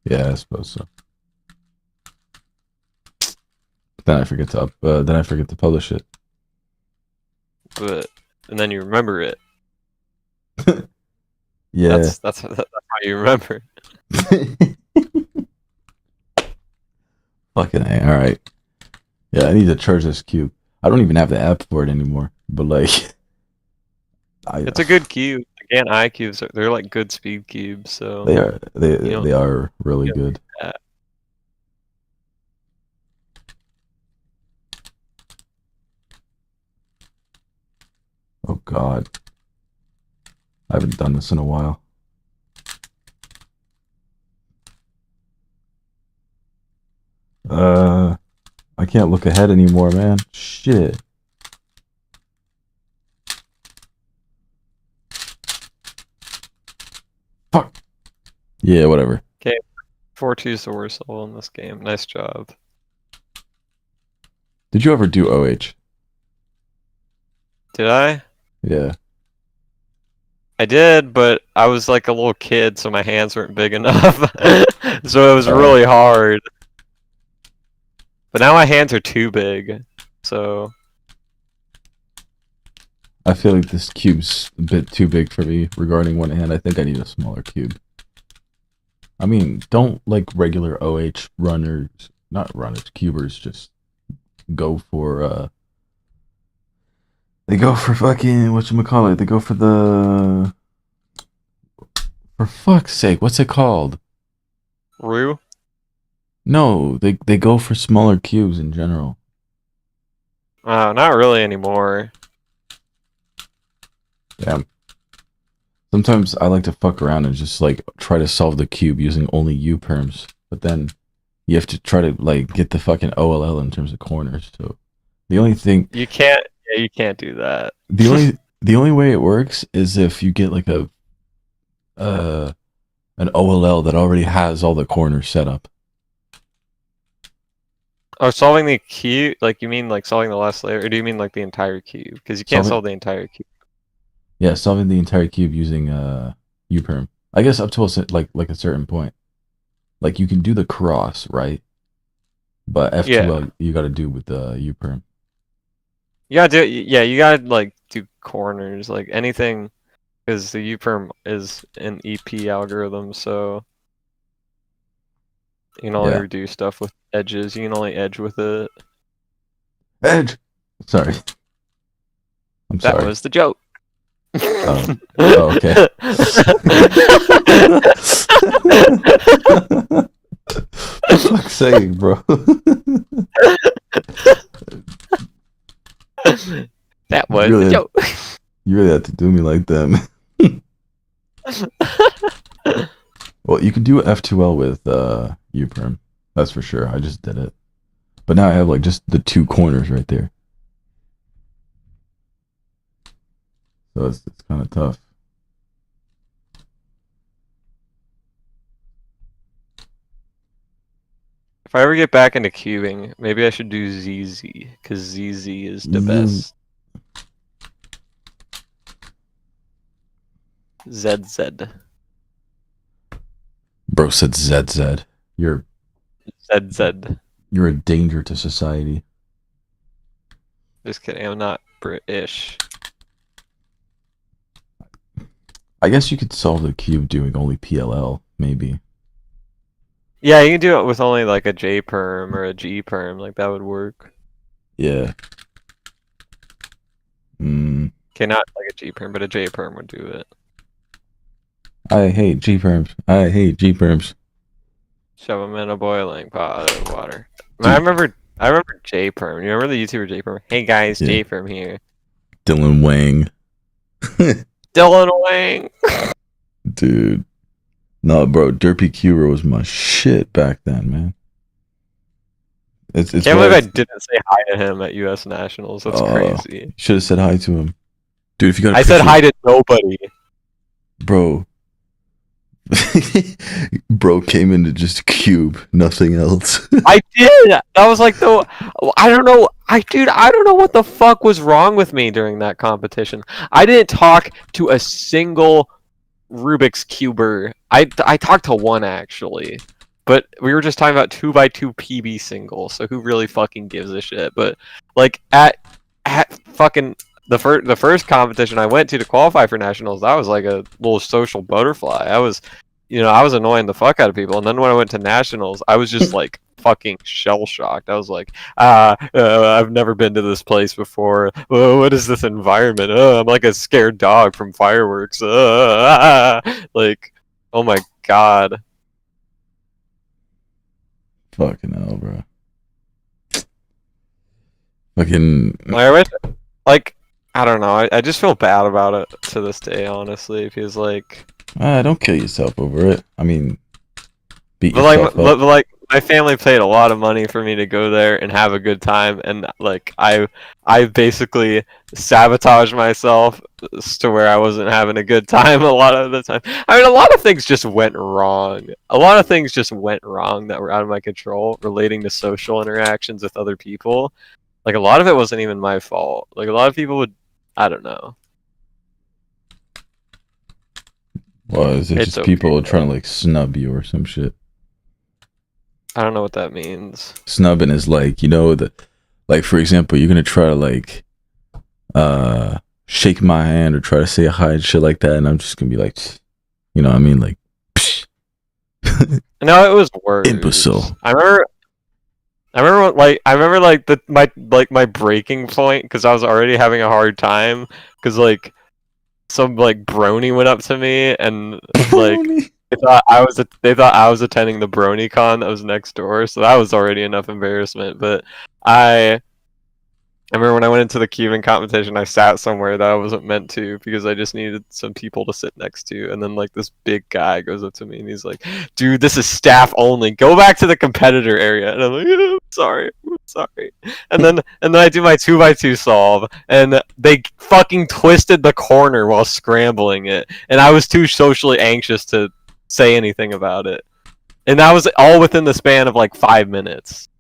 Yeah, I suppose so. But then I forget to publish it. And then you remember it. Yeah. That's how you remember. Fucking A. All right. Yeah, I need to charge this cube. I don't even have the app for it anymore. But like, It's a good cube. Again, I cubes they're like good speed cubes. So they are really good. Yeah. Oh God, I haven't done this in a while. I can't look ahead anymore, man. Shit. Fuck. Yeah, whatever. Okay, 4-2 is the worst level in this game. Nice job. Did you ever do OH? Did I? Yeah. I did, but I was like a little kid, so my hands weren't big enough. So it was really hard. But now my hands are too big. So I feel like this cube's a bit too big for me regarding one hand. I think I need a smaller cube. I mean, don't like regular OH runners, not runners, cubers just go for they go for fucking whatchamacallit, they go for the for fuck's sake, what's it called? Rue? No, they go for smaller cubes in general. Not really anymore. Damn. Sometimes I like to fuck around and just like try to solve the cube using only U perms, but then you have to try to like get the fucking OLL in terms of corners. So the only thing You can't do that. the only way it works is if you get like an OLL that already has all the corners set up. Oh, solving the cube, like you mean like solving the last layer, or do you mean like the entire cube? Because you can't solve the entire cube. Yeah, solving the entire cube using U-perm. I guess up to like a certain point. Like you can do the cross, right? But F2L you got to do with the U-perm. You gotta like do corners, like anything, because the U-perm is an EP algorithm, so you can only do stuff with edges. You can only edge with it. Edge. Sorry. I'm sorry. That was the joke. Oh, okay. For fuck's sake, bro. That was the joke. You really had to do me like that, man. Well, you can do F2L with U-perm. That's for sure. I just did it. But now I have like just the two corners right there. So it's kind of tough. If I ever get back into cubing, maybe I should do ZZ, because ZZ is the best. ZZ. Bro said ZZ. You're ZZ. You're a danger to society. Just kidding, I'm not British. I guess you could solve the cube doing only PLL, maybe. Yeah, you can do it with only like a J perm or a G perm, like that would work. Yeah. Okay, not like a G perm, but a J perm would do it. I hate G perms. I hate G perms. Shove them in a boiling pot of water. I remember J perm. You remember the YouTuber J perm? Hey guys, Yeah. J perm here. Dylan Wang. Dylan Wang. Dude. No, bro, Derpy Cuber was my shit back then, man. It's Can't believe I didn't say hi to him at US Nationals. That's crazy. Should have said hi to him. Dude, if you got I said hi to nobody. Bro. Bro came into just cube, nothing else. I did. That was like I don't know. I don't know what the fuck was wrong with me during that competition. I didn't talk to a single Rubik's cuber. I talked to one actually, but we were just talking about 2x2 PB singles. So who really fucking gives a shit? But like at fucking the first competition I went to qualify for nationals, that was like a little social butterfly. I was annoying the fuck out of people, and then when I went to nationals, I was just like fucking shell shocked. I was like, I've never been to this place before. What is this environment? I'm like a scared dog from fireworks. Like, oh my god. Fucking hell, bro. Fucking. Like, I don't know. I just feel bad about it to this day, honestly. Because like, Don't kill yourself over it. I mean, beat but yourself like, up. but like, my family paid a lot of money for me to go there and have a good time, and like, I basically sabotaged myself to where I wasn't having a good time a lot of the time. I mean, a lot of things just went wrong. A lot of things just went wrong that were out of my control, relating to social interactions with other people. Like, a lot of it wasn't even my fault. Like, a lot of people would, I don't know. Well, is it just people trying to like snub you or some shit? I don't know what that means. Snubbing is like, like for example, you're gonna try to like shake my hand or try to say hi and shit like that, and I'm just gonna be like, you know what I mean, like psh. No, it was worse. Imbecile. I remember my breaking point, because I was already having a hard time, because like some like brony went up to me and like they thought I was attending the BronyCon that was next door, so that was already enough embarrassment. But I remember when I went into the cubing competition, I sat somewhere that I wasn't meant to because I just needed some people to sit next to. And then like this big guy goes up to me and he's like, "Dude, this is staff only. Go back to the competitor area." And I'm like, "I'm sorry. And then I do my 2x2 solve, and they fucking twisted the corner while scrambling it, and I was too socially anxious to say anything about it. And that was all within the span of like 5 minutes.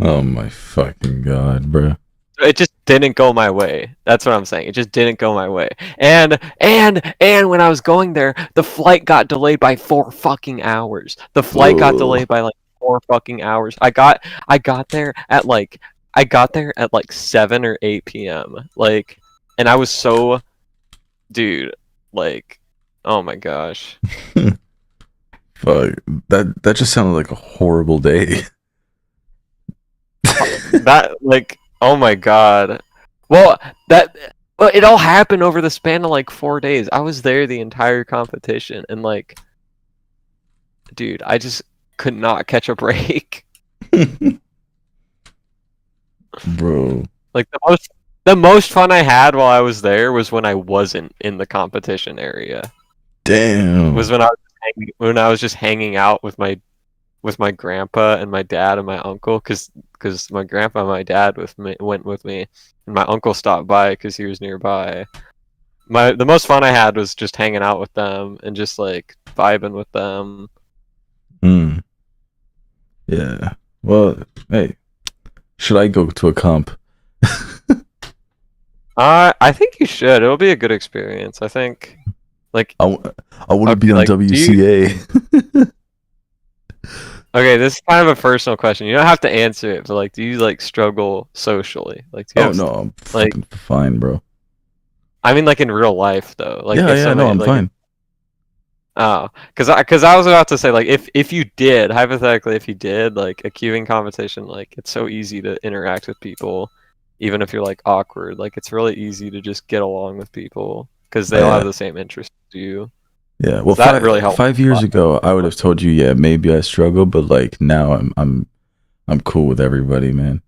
Oh my fucking god, bro. It just didn't go my way. That's what I'm saying. It just didn't go my way. And when I was going there, the flight got delayed by 4 fucking hours. The flight got delayed by like 4 fucking hours. I got there at like 7 or 8 p.m. Like, and I was so, dude, like, oh my gosh. Fuck. That just sounded like a horrible day. That, like, oh my god. Well, it all happened over the span of like 4 days. I was there the entire competition, and like, dude, I just could not catch a break. Bro. Like, the most fun I had while I was there was when I wasn't in the competition area. Damn. Was when I was just hanging out with my grandpa and my dad and my uncle, because my grandpa and my dad went with me, and my uncle stopped by because he was nearby. The most fun I had was just hanging out with them and just like vibing with them. Hmm. Yeah. Well, hey, should I go to a comp? I think you should. It'll be a good experience. I think, like, I want to be on like, WCA. okay, this is kind of a personal question. You don't have to answer it, but like, do you like struggle socially? Like, do you Oh have, no, I'm like, fucking fine, bro. I mean, like in real life though. Like, Yeah, if yeah, no, somebody I'm like, fine. oh, because I was about to say like, if you did hypothetically, if you did like a queuing competition, like it's so easy to interact with people, even if you're like awkward. Like, it's really easy to just get along with people because they Oh, all have yeah, the same interests as you. yeah. Well, So that really helped. 5 years ago, I would have told you, yeah, maybe I struggle, but like now, I'm cool with everybody, man.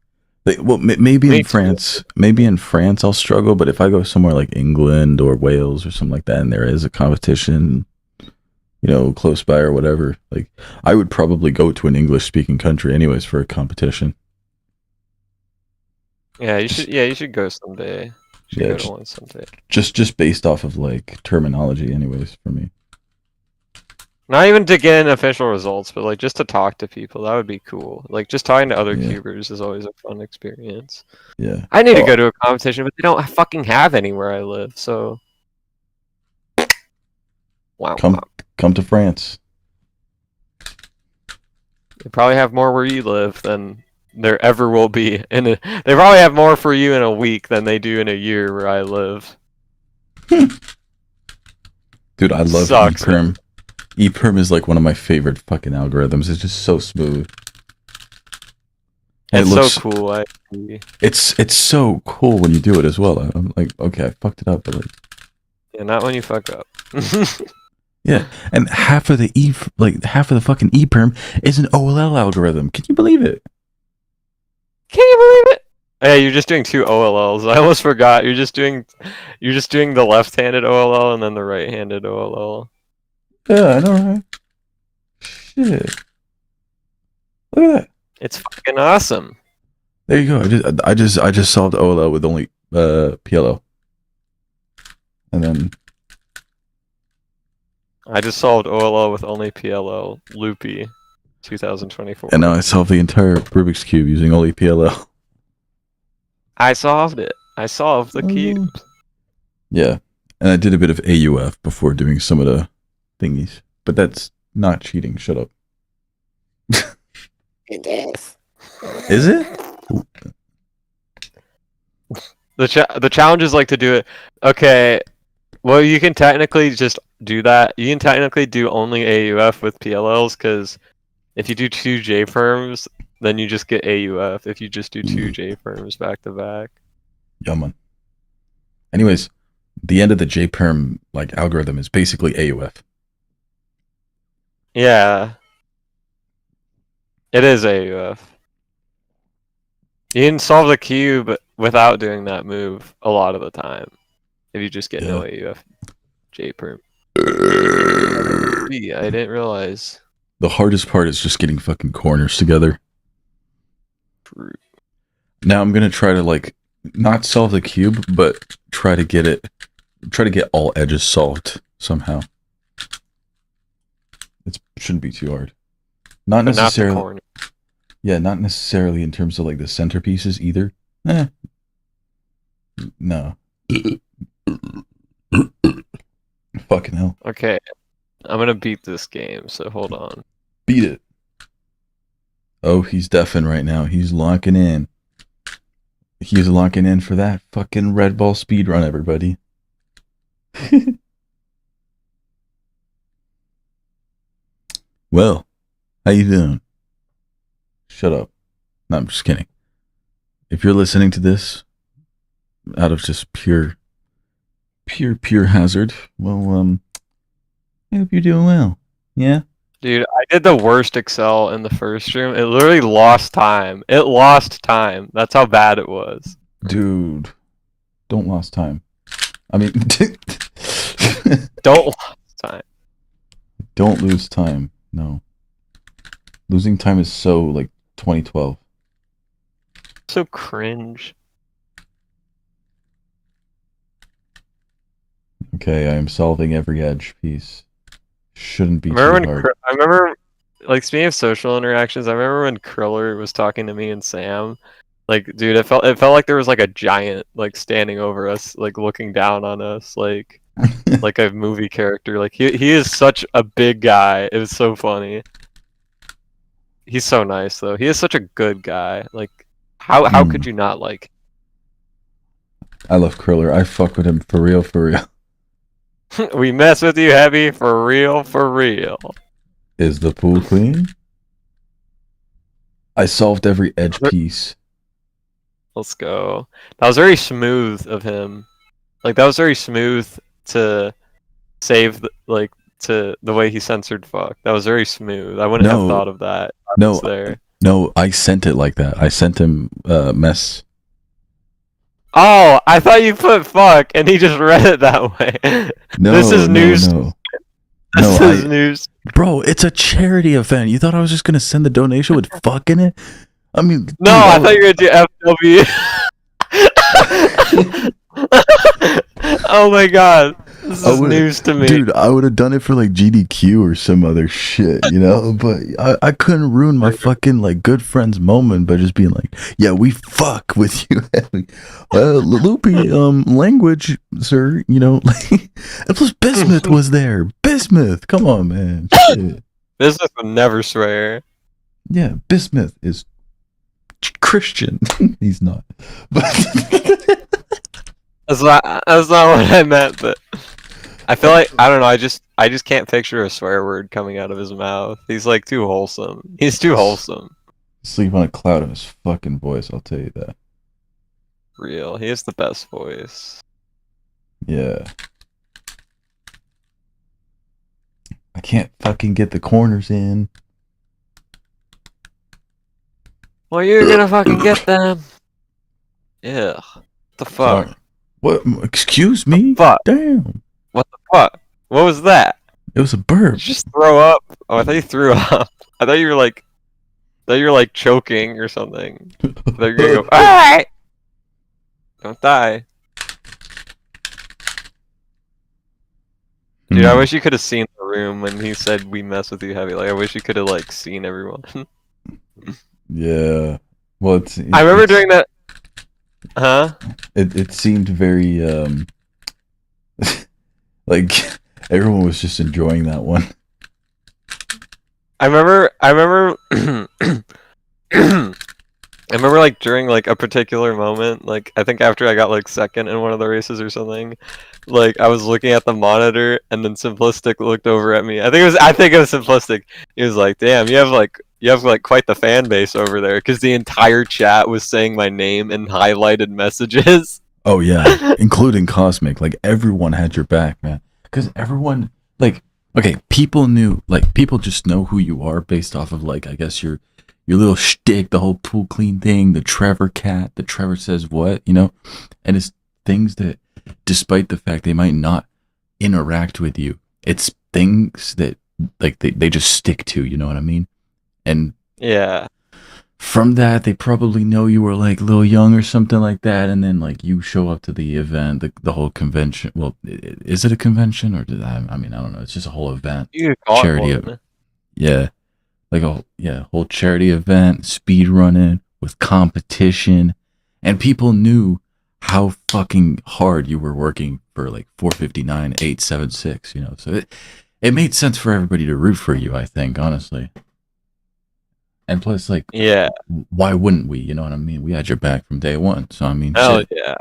Like, well, maybe Me in too. France, I'll struggle, but if I go somewhere like England or Wales or something like that, and there is a competition, close by or whatever, like I would probably go to an English speaking country anyways for a competition. Yeah, you should. Just Yeah, you should go someday. You should yeah, go to one someday. just based off of like terminology, anyways, for me. Not even to get in official results, but like just to talk to people. That would be cool. Like just talking to other Yeah, cubers is always a fun experience. yeah. I need to Oh, go to a competition, but they don't fucking have any where I live. So wow, come wow. come to France. They probably have more where you live than there ever will be. They probably have more for you in a week than they do in a year where I live. Dude, I love Sucks, man. ePerm. ePerm is like one of my favorite fucking algorithms. It's just so smooth. And It's it so looks cool. it's so cool when you do it as well. I'm like, okay, I fucked it up, but like, Yeah, not when you fuck up. yeah. And half of the fucking ePerm is an OLL algorithm. Can you believe it? Can you believe it? Hey, you're just doing two OLLs. I almost forgot. You're just doing the left-handed OLL and then the right-handed OLL. Yeah, I know, right? Shit. Look at that. It's fucking awesome. There you go. I just solved OLL with only PLO. And then I just solved OLL with only PLO. Loopie, 2024. and now I solved the entire Rubik's Cube using only PLO. I solved it. I solved the cube. Yeah. And I did a bit of AUF before doing some of the thingies. But that's not cheating. Shut up. It is. Is it? The challenge is like to do it. Okay, well you can technically just do that. You can technically do only AUF with PLLs because if you do two J-firms, then you just get AUF. If you just do two J-firms back to back. Yeah, man. Anyways, the end of the JPerm like algorithm is basically AUF. Yeah, it is AUF. You can solve the cube without doing that move a lot of the time. If you just get no AUF J-perm. Yeah, I didn't realize. The hardest part is just getting fucking corners together. Now I'm gonna try to like not solve the cube, but try to get all edges solved somehow. It shouldn't be too hard. Not But not the necessarily. corner. Yeah, not necessarily in terms of like the centerpieces either. No. Fucking hell. Okay, I'm gonna beat this game, so hold on. Beat it. Oh, he's deafing right now. He's locking in. He's locking in for that fucking Red Ball speed run, everybody. Well, how you doing? Shut up. No, I'm just kidding. If you're listening to this out of just pure hazard, well, I hope you're doing well. Yeah? Dude, I did the worst Excel in the first room. It literally lost time. It lost time. That's how bad it was. Dude, don't lose time. I mean, Don't lose time. don't lose time. No. Losing time is so, like, 2012. So cringe. Okay, I am solving every edge piece. Shouldn't be Remember too when hard. I remember, like speaking of social interactions, I remember when Kriller was talking to me and Sam. Like, dude, it felt like there was like a giant like standing over us, like looking down on us, like a movie character. Like he is such a big guy. It was so funny. He's so nice though. He is such a good guy. Like how could you not like? I love Kriller. I fuck with him for real, for real. We mess with you heavy for real, for real. Is the pool clean? I solved every edge piece. Let's go. That was very smooth of him. Like that was very smooth to save like to the way he censored fuck. That was very smooth. I wouldn't have No, thought of that. no, There. no. I sent it like that. I sent him mess. Oh, I thought you put fuck and he just read it that way. No, This is no, news. no. This No, is news. Bro, it's a charity event. You thought I was just gonna send the donation with fuck in it? I mean, No, dude, I thought you were gonna do FW. Oh my god. This is news to me. Dude, I would have done it for like GDQ or some other shit, you know? But I couldn't ruin my fucking like good friends moment by just being like, yeah, we fuck with you. Loopie, language, sir, you know? And plus Bismuth was there. Bismuth, come on, man. Shit. Business would never swear. Yeah, Bismuth is Christian. He's not. But That's not what I meant, but I feel like I don't know, I just can't picture a swear word coming out of his mouth. He's like too wholesome. He's too wholesome. sleep on a cloud of his fucking voice, I'll tell you that. Real. He has the best voice. Yeah. I can't fucking get the corners in. Well, you're gonna fucking get them. Yeah. What the fuck? What? Excuse me? Fuck. Damn. What the fuck? What was that? It was a Did burp. you just throw up? Oh, I thought you threw up. I thought you were like choking or something. I thought you were gonna go, alright! Don't die. Dude, I wish you could have seen the room when he said we mess with you heavy. Like I wish you could have like seen everyone. Yeah. Well, I remember doing that. Huh? It seemed very like everyone was just enjoying that one. I remember I remember like during like a particular moment, like I think after I got like second in one of the races or something, like I was looking at the monitor and then Simplistic looked over at me. I think it was Simplistic. He was like, "Damn, you have like quite the fan base over there," because the entire chat was saying my name in highlighted messages. Oh yeah, including Cosmic. Like everyone had your back, man. Because everyone, like, okay, people knew, like, people just know who you are based off of, like, I guess your little shtick, the whole pool clean thing, the Trevor cat, the Trevor says what, you know, and it's things that, despite the fact they might not interact with you, it's things that like they just stick to, you know what I mean? And Yeah. from that, they probably know you were like Lil Young or something like that, and then like you show up to the event, the whole convention. Well, is it a convention or did I mean, I don't know. It's just a whole event, You could call charity. it one. Yeah, like whole charity event, speed running with competition, and people knew how fucking hard you were working for like 459, 876. You know, so it made sense for everybody to root for you. I think honestly. And plus, like, Yeah. why wouldn't we? You know what I mean? We had your back from day one. So I mean, Hell shit. yeah.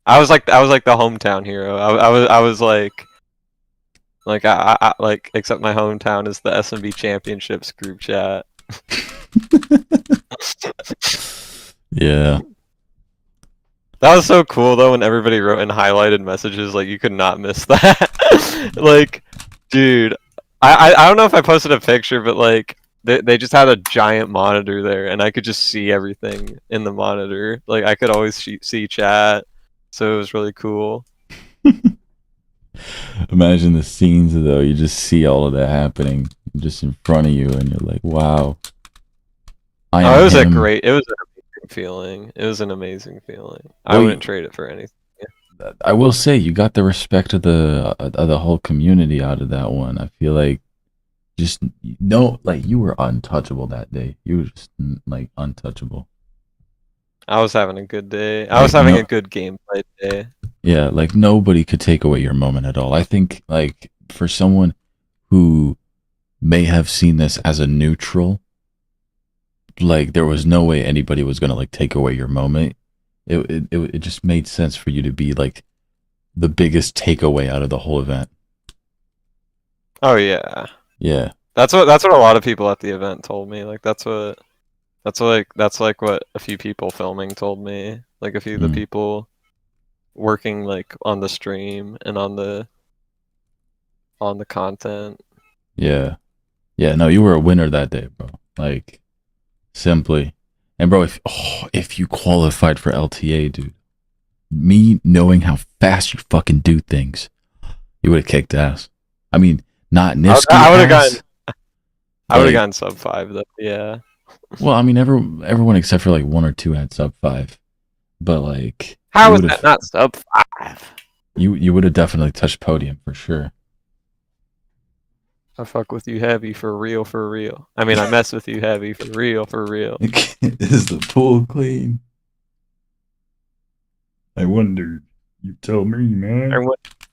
I was like the hometown hero. I was like I like except my hometown is the SMB Championships group chat. Yeah. That was so cool though when everybody wrote in highlighted messages, like you could not miss that. Like, dude, I don't know if I posted a picture, but like they just had a giant monitor there and I could just see everything in the monitor. Like I could always see chat. So it was really cool. Imagine the scenes though. You just see all of that happening just in front of you, and you're like, "Wow." It was an amazing feeling. It was an amazing feeling. I Well, wouldn't trade it for anything. I will say you got the respect of the whole community out of that one. I feel like just no, like you were untouchable that day. You were just like untouchable. I was having a good day. I Like was having no, a good gameplay day. yeah, like nobody could take away your moment at all. I think like for someone who may have seen this as a neutral, like there was no way anybody was gonna like take away your moment. It just made sense for you to be like the biggest takeaway out of the whole event. Oh yeah. Yeah. That's what a lot of people at the event told me. Like that's like what a few people filming told me. Like a few of the Mm. people working like on the stream and on the content. Yeah. Yeah, no, you were a winner that day, bro. Like simply. And bro, if you qualified for LTA, dude, me knowing how fast you fucking do things, you would have kicked ass. I mean, not Nifsky I would have ass. I would have Like, gotten sub 5 though. Yeah. well, I mean, everyone except for like one or two had sub 5, but like How you was would that have not sub 5? you would have definitely touched podium for sure. I fuck with you heavy for real, for real. I mean, I mess with you heavy for real, for real. Is the pool clean? I wondered. You tell me, man. I'm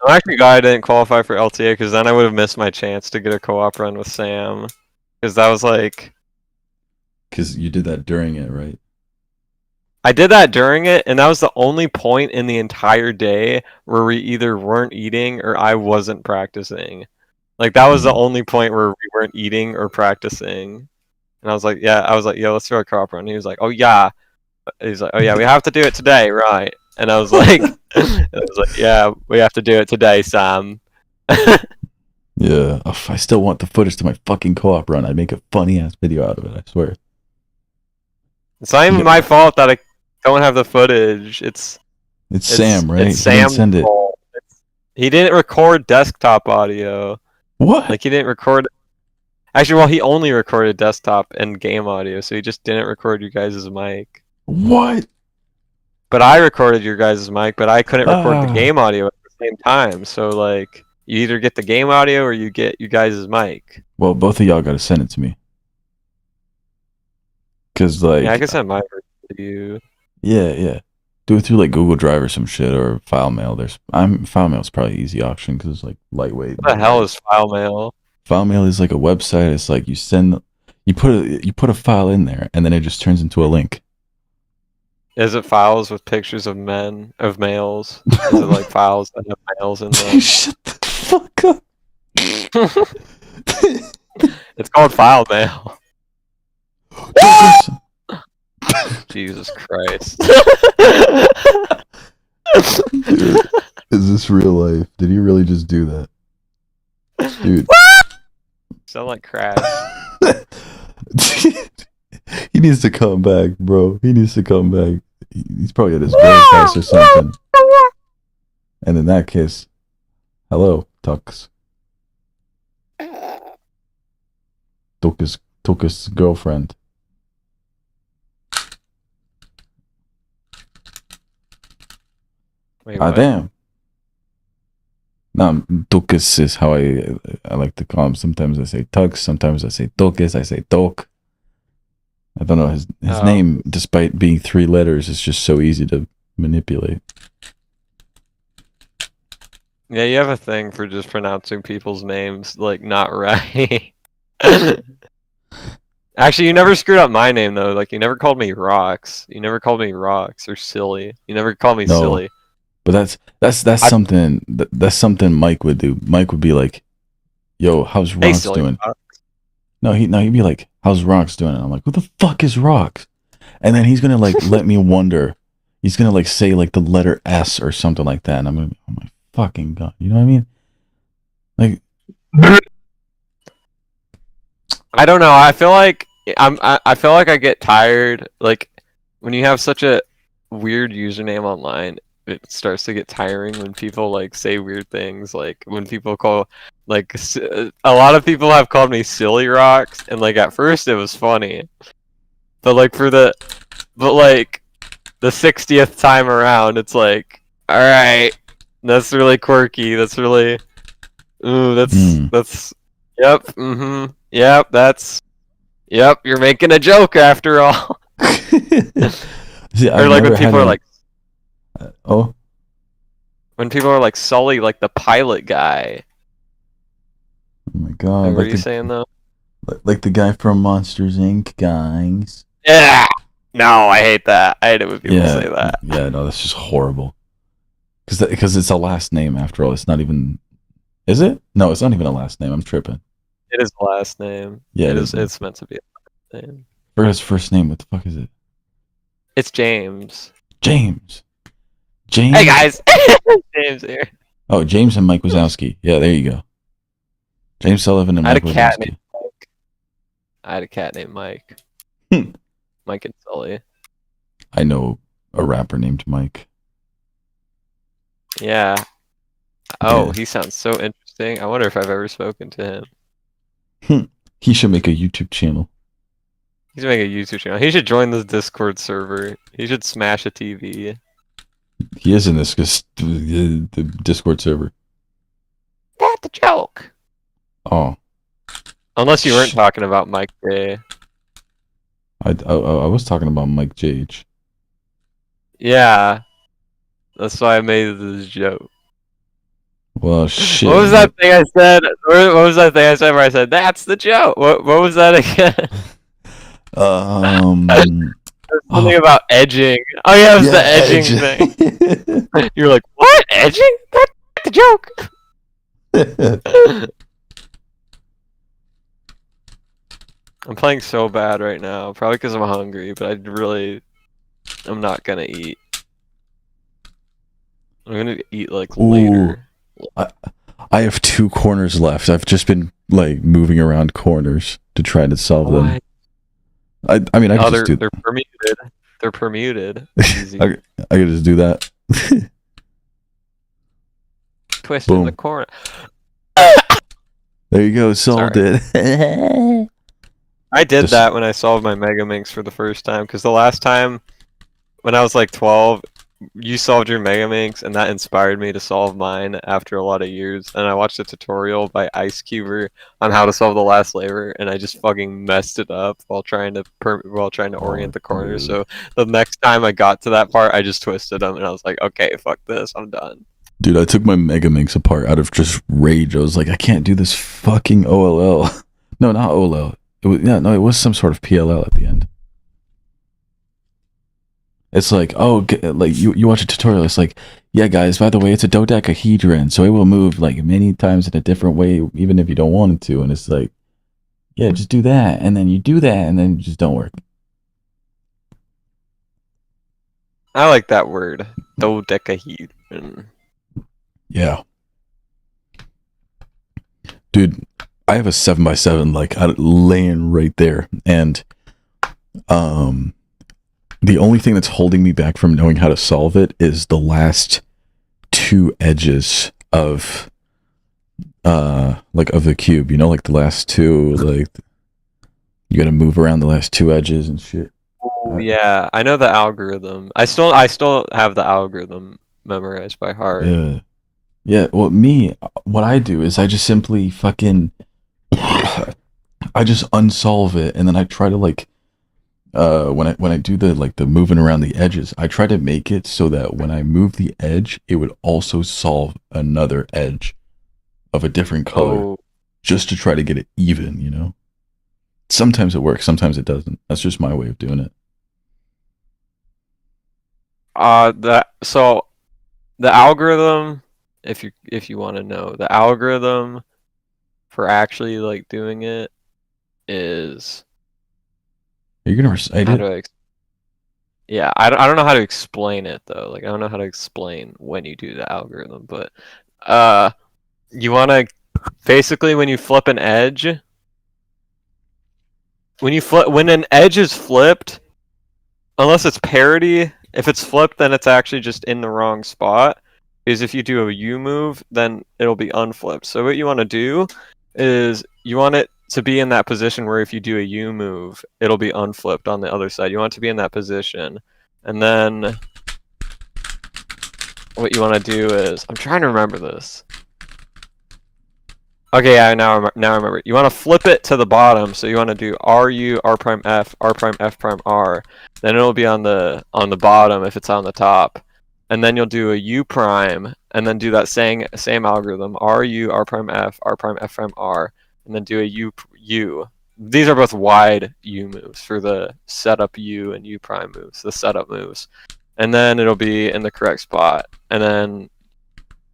actually glad I didn't qualify for LTA because then I would have missed my chance to get a co-op run with Sam. Because that was like, Because you did that during it, right? I did that during it, and that was the only point in the entire day where we either weren't eating or I wasn't practicing. Like that was the only point where we weren't eating or practicing. And I was like, yo, let's throw a co-op run. He was like, oh yeah. He's like, oh yeah, we have to do it today, right? And I was like, yeah, we have to do it today, Sam. Yeah. Ugh, I still want the footage to my fucking co-op run. I'd make a funny ass video out of it, I swear. It's not even Yeah. my fault that I don't have the footage. It's Sam, right? It's He didn't Sam's send it. fault. He didn't record desktop audio. What? Like he didn't record. Actually, well, he only recorded desktop and game audio, so he just didn't record you guys' mic. What? But I recorded your guys' mic, but I couldn't record the Ah. game audio at the same time. So like, you either get the game audio or you get you guys' mic. Well, both of y'all got to send it to me. Cause like, Yeah, I can send my version to you. yeah, do it through like Google Drive or some shit or file mail. File mail is probably easy option because it's like lightweight. What the hell is file mail? File mail is like a website. It's like you put a file in there and then it just turns into a link. Is it files with pictures of males? Is it like files that have males in them? Shut the fuck up. It's called file mail. Jesus Christ. Dude, is this real life? Did he really just do that? Dude. Sound like Crash. He needs to come back, bro. He needs to come back. He's probably at his grave house or something. And in that case, hello, Tux. Tuc's girlfriend. Wait, Ah, what? damn. No, Tucus is how I like to call him. Sometimes I say Tux, sometimes I say Tucus, I say Tok. I don't know, his Oh. name, despite being 3 letters, is just so easy to manipulate. Yeah, you have a thing for just pronouncing people's names like not right. Actually, you never screwed up my name though. Like you never called me Rox. You never called me Rox or Silly. You never called me No. Silly. But that's something Mike would do. Mike would be like, "Yo, how's Hey, Rox Silly. doing?" No, he'd be like, "How's Rox doing?" And I'm like, "Who the fuck is Rox?" And then he's gonna like let me wonder. He's gonna like say like the letter S or something like that, and I'm gonna be, oh my fucking god, you know what I mean? Like, I don't know. I feel like I feel like I get tired. Like when you have such a weird username online, it starts to get tiring when people like say weird things. Like when people call like a lot of people have called me Silly Rocks, and like at first it was funny, but like the 60th time around, it's like All right, that's really quirky. That's really. Ooh, that's. Yep. Mm-hmm. Yep. That's. Yep. You're making a joke after all. See, Or I've like when never had people are a. like, Oh, when people are like Sully, like the pilot guy. oh my god! What were Like you the saying though? like the guy from Monsters Inc. guys. Yeah. No, I hate that. I hate it when people say that. Yeah, no, that's just horrible. Because it's a last name after all. It's not even. Is it? No, it's not even a last name. I'm tripping. It is the last name. Yeah, it it is. is. It's meant to be a last name. For his first name, what the fuck is it? It's James. James. James. Hey guys, James here. Oh, James and Mike Wazowski. Yeah, there you go. James Sullivan and I had Mike a cat Wazowski. named Mike. I had a cat named Mike. Hmm. Mike and Sully. I know a rapper named Mike. Yeah. Oh, Yeah. he sounds so interesting. I wonder if I've ever spoken to him. He should make a YouTube channel. He's making a YouTube channel. He should join this Discord server. He should smash a TV. He is in this the Discord server. That's a joke. Oh, Unless you weren't talking about Mike J. I was talking about Mike JH. Yeah. That's why I made this joke. Well, shit. What was that thing I said? What was that thing I said where I said, that's the joke? What was that again? Something about edging. Oh yeah, it was the edging thing. You're like, what? Edging? That's a joke. I'm playing so bad right now. Probably because I'm hungry, but I'm not gonna eat. I'm gonna eat like later. I have 2 corners left. I've just been like moving around corners to try to solve them. I mean, I can just do. They're permuted. They're permuted. Easy. I could just do that. Twist in Boom. the corner. There you go. Solved it. I did Just- that when I solved my Mega Minx for the first time, because the last time when I was like 12, you solved your Mega Minx, and that inspired me to solve mine after a lot of years. And I watched a tutorial by Ice Cuber on how to solve the last layer, and I just fucking messed it up while trying to orient the corner. dude. So the next time I got to that part, I just twisted them, and I was like, okay, fuck this, I'm done. Dude, I took my Mega Minx apart out of just rage. I was like, I can't do this fucking OLL. No, not OLL. It was some sort of PLL at the end. It's like, like you watch a tutorial. It's like, yeah, guys, by the way, it's a dodecahedron, so it will move like many times in a different way, even if you don't want it to. And it's like, yeah, just do that, and then you do that, and then it just don't work. I like that word, dodecahedron. Yeah. Dude, I have a 7x7 like laying right there, and the only thing that's holding me back from knowing how to solve it is the last 2 edges of of the cube, you know, like the last 2, like you got to move around the last 2 edges and shit. Yeah, I know the algorithm. I still have the algorithm memorized by heart. Yeah, well, what I do is I just simply fucking I just unsolve it, and then I try to like when I do the moving around the edges, I try to make it so that when I move the edge, it would also solve another edge of a different color, just to try to get it even, you know? Sometimes it works, sometimes it doesn't. That's just my way of doing it. So the algorithm, if you want to know, the algorithm for actually like doing it is. Are you gonna recite it? Yeah, I don't know how to explain it though. Like I don't know how to explain when you do the algorithm, but you want to basically when you flip an edge, when an edge is flipped, unless it's parity, if it's flipped, then it's actually just in the wrong spot. Is if you do a U move, then it'll be unflipped. So what you want to do is you want it to be in that position where if you do a U move, it'll be unflipped on the other side. You want it to be in that position. And then what you want to do is, I'm trying to remember this. Okay, yeah, now I remember. You want to flip it to the bottom, so you want to do RU R prime F R prime F prime R. Then it'll be on the bottom if it's on the top, and then you'll do a U prime, and then do that same algorithm RU R prime F prime R, and then do a U. These are both wide U moves for the setup U and U prime moves, the setup moves, and then it'll be in the correct spot, and then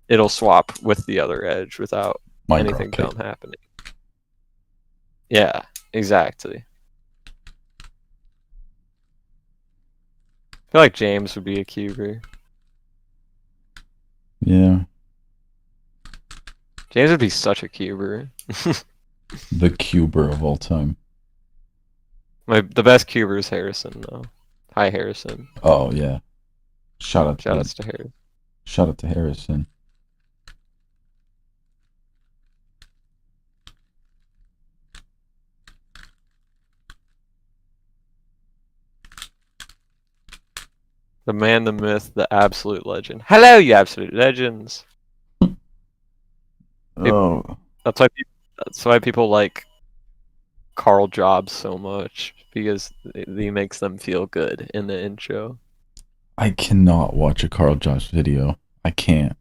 it'll swap with the other edge without anything dumb happening. Yeah, exactly. I feel like James would be a cuber. Yeah. James would be such a cuber. The cuber of all time. The best cuber is Harrison, though. Hi, Harrison. Oh yeah. Shout out to Harrison. Shout out to Harrison. The man, the myth, the absolute legend. Hello, you absolute legends. Oh. That's why people like Carl Jobs so much, because he makes them feel good in the intro. I cannot watch a Carl Jobs video. I can't.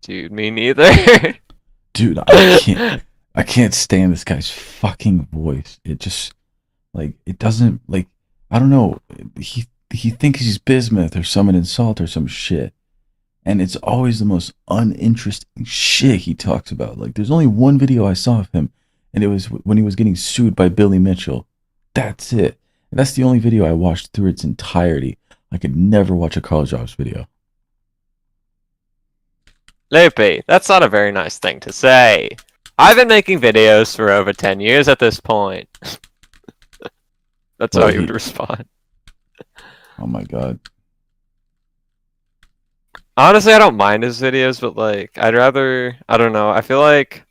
Dude, me neither. Dude, I can't stand this guy's fucking voice. It just it doesn't I don't know. He thinks he's bismuth or some insult or some shit. And it's always the most uninteresting shit he talks about. There's only one video I saw of him, and it was when he was getting sued by Billy Mitchell. That's it. And that's the only video I watched through its entirety. I could never watch a Carl Jobs video. Loopie, that's not a very nice thing to say. I've been making videos for over 10 years at this point. That's how you would respond. Oh my god. Honestly, I don't mind his videos, but I'd rather, I don't know, I feel like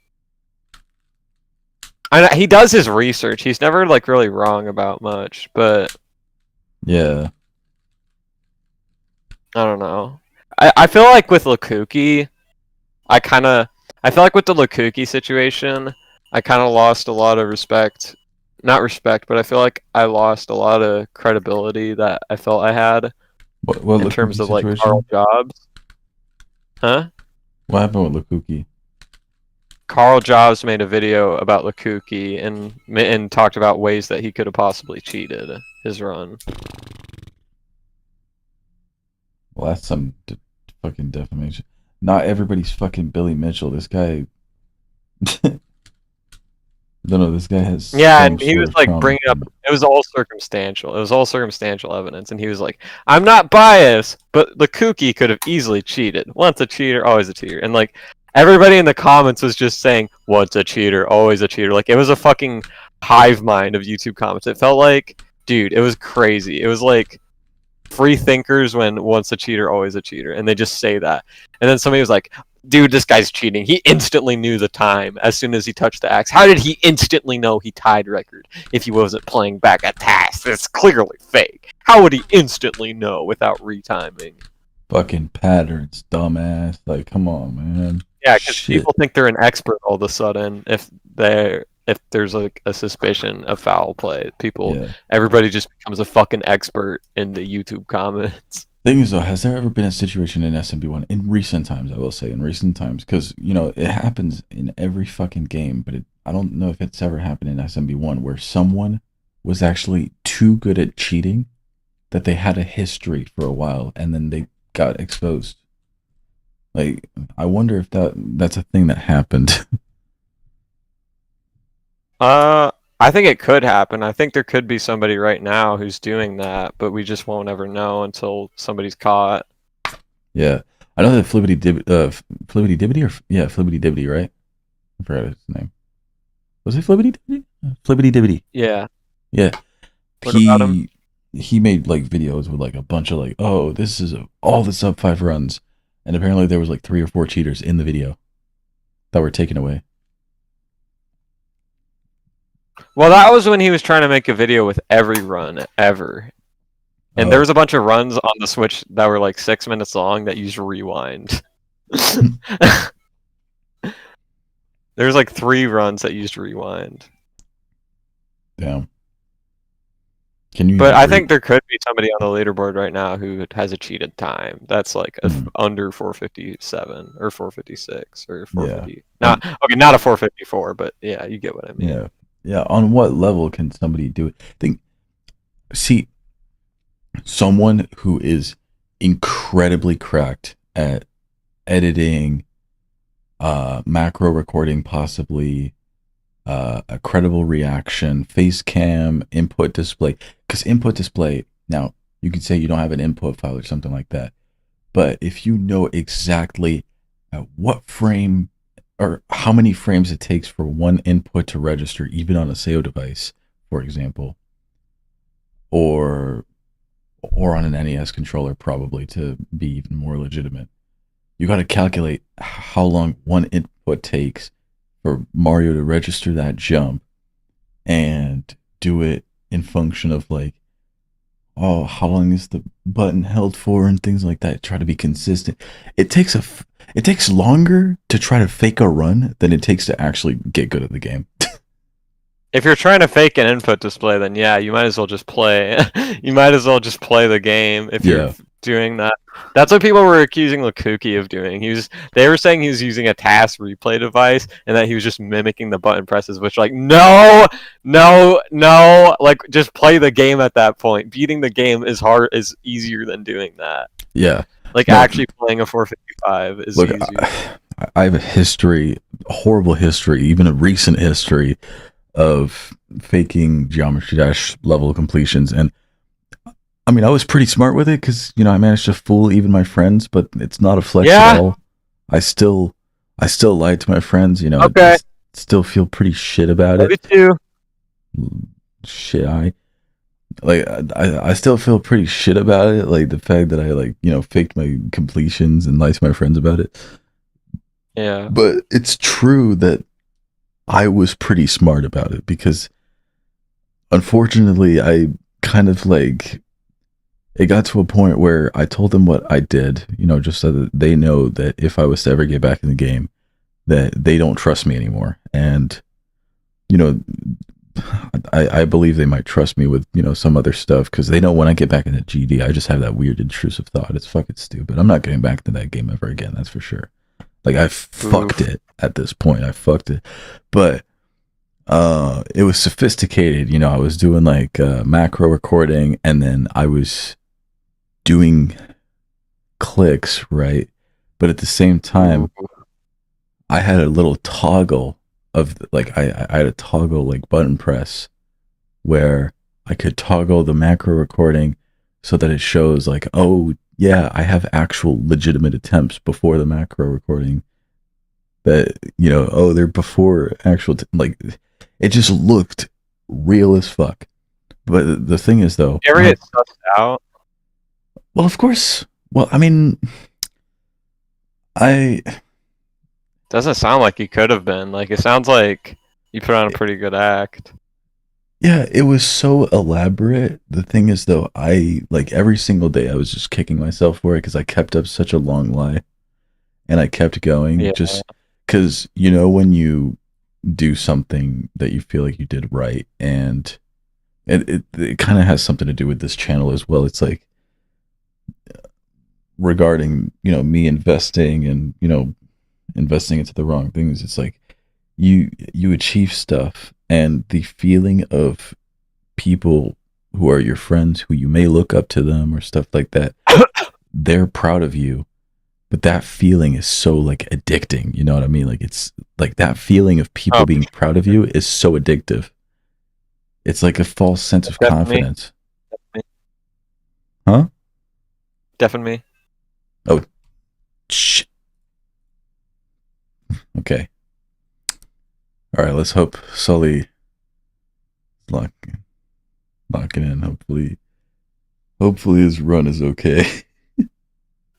he does his research. He's never really wrong about much, but yeah, I don't know. I feel like with Lukuki, I feel like with the Lukuki situation, I kind of lost a lot of respect. Not respect, but I feel like I lost a lot of credibility that I felt I had what in terms of situation? Carl Jobs. Huh? What happened with Lukuki? Carl Jobs made a video about Lukuki and talked about ways that he could have possibly cheated his run. Well, that's some fucking defamation. Not everybody's fucking Billy Mitchell. This guy. No, this guy has. Yeah, and he was bringing up. It was all circumstantial. It was all circumstantial evidence, and he was like, "I'm not biased, but Lukuki could have easily cheated. Once a cheater, always a cheater." And everybody in the comments was just saying, "Once a cheater, always a cheater." It was a fucking hive mind of YouTube comments. It felt like, dude, it was crazy. It was like free thinkers when once a cheater, always a cheater, and they just say that. And then somebody was like, dude, this guy's cheating. He instantly knew the time as soon as he touched the axe. How did he instantly know he tied record if he wasn't playing back a task? That's clearly fake. How would he instantly know without retiming? Fucking patterns, dumbass. Come on, man. Yeah, because people think they're an expert all of a sudden if there's a suspicion of foul play. Everybody just becomes a fucking expert in the YouTube comments. Thing is, though, has there ever been a situation in SMB1 in recent times? I will say in recent times, because it happens in every fucking game, but I don't know if it's ever happened in SMB1 where someone was actually too good at cheating that they had a history for a while and then they got exposed. I wonder if that's a thing that happened. I think it could happen. I think there could be somebody right now who's doing that, but we just won't ever know until somebody's caught. Yeah. I know that Flibbity Dibbity, right? I forgot his name. Was it Flibbity Dibbity? Flibbity Dibbity. Yeah. Yeah. What about him? He made videos with a bunch of oh, this is all the sub 5 runs. And apparently there was 3 or 4 cheaters in the video that were taken away. Well, that was when he was trying to make a video with every run ever. And there was a bunch of runs on the Switch that were like 6 minutes long that used rewind. There's like 3 runs that used rewind. Damn. Can you? But I think there could be somebody on the leaderboard right now who has a cheated time. That's like under 457 or 456 or 450. Not a 454, but yeah, you get what I mean. Yeah, yeah. On what level can somebody do it? See, someone who is incredibly cracked at editing, macro recording, possibly a credible reaction, face cam, input display. Because input display, now you could say you don't have an input file or something like that, but if you know exactly at what frame or how many frames it takes for one input to register, even on a SEO device, for example, or on an NES controller, probably, to be even more legitimate, you got to calculate how long one input takes for Mario to register that jump and do it in function of like, oh, how long is the button held for and things like that. Try to be consistent. It takes longer to try to fake a run than it takes to actually get good at the game. If you're trying to fake an input display, then yeah, you might as well just play. You might as well just play the game if you're doing that. That's what people were accusing Lukuki of doing. They were saying he was using a task replay device and that he was just mimicking the button presses, which like no, like just play the game at that point. Beating the game is easier than doing that. Yeah. Like actually playing a 455 is easier. I have a horrible history, even a recent history of faking Geometry Dash level completions, and I mean I was pretty smart with it because I managed to fool even my friends, but it's not a flex at all. I still lied to my friends, Okay. I still feel pretty shit about it. Me too. Shit, I still feel pretty shit about it, like the fact that I faked my completions and lied to my friends about it. Yeah. But it's true that I was pretty smart about it because unfortunately I kind of like, it got to a point where I told them what I did, just so that they know that if I was to ever get back in the game, that they don't trust me anymore. And, I believe they might trust me with, some other stuff because they know when I get back into GD, I just have that weird intrusive thought. It's fucking stupid. I'm not getting back into that game ever again. That's for sure. Like I fucked it at this point. I fucked it. But it was sophisticated. I was doing like macro recording and then I was doing clicks, right? But at the same time, I had a little toggle of like, I had a toggle like button press where I could toggle the macro recording so that it shows like, oh yeah, I have actual legitimate attempts before the macro recording that, they're before actual, like it just looked real as fuck. But the thing is though, you ever get sussed out? Well, of course. Well, I mean, doesn't sound like you could have been. Like it sounds like you put on a pretty good act. Yeah, it was so elaborate. The thing is though, I like every single day I was just kicking myself for it because I kept up such a long lie and I kept going just because when you do something that you feel like you did right, and it kind of has something to do with this channel as well. It's like regarding me investing and investing into the wrong things. It's like you achieve stuff and the feeling of people who are your friends, who you may look up to them or stuff like that, they're proud of you, but that feeling is so like addicting, you know what I mean? Like it's like that feeling of people being proud of you is so addictive. It's like a false sense of confidence. Huh? Deafen me. Oh, shit. Okay. All right, let's hope Sully is locking in. Hopefully his run is okay.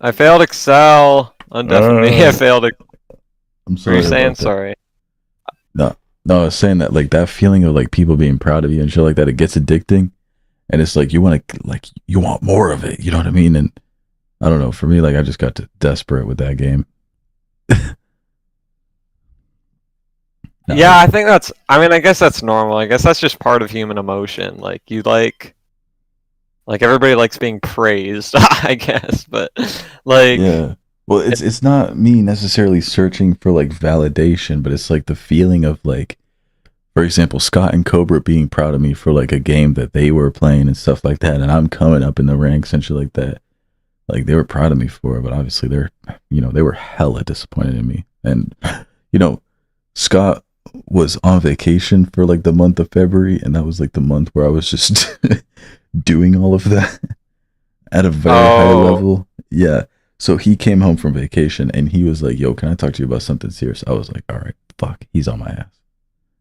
I failed Excel. Undefinitely, I failed it. I'm sorry. What are you saying? Sorry. No, I was saying that like that feeling of like people being proud of you and shit like that, it gets addicting. and it's like you want more of it. You know what I mean? And I don't know. For me, like I just got desperate with that game. No. Yeah, I think that's. I mean, I guess that's normal. I guess that's just part of human emotion. Like you like everybody likes being praised, I guess. But like, Yeah. Well, it's not me necessarily searching for like validation, but it's like the feeling of like, for example, Scott and Cobra being proud of me for like a game that they were playing and stuff like that, and I'm coming up in the ranks and shit like that. Like they were proud of me for it, but obviously they were hella disappointed in me. And Scott was on vacation for like the month of February, and that was like the month where I was just doing all of that at a very high level. Yeah. So he came home from vacation and he was like, yo, can I talk to you about something serious? I was like, all right, fuck, he's on my ass.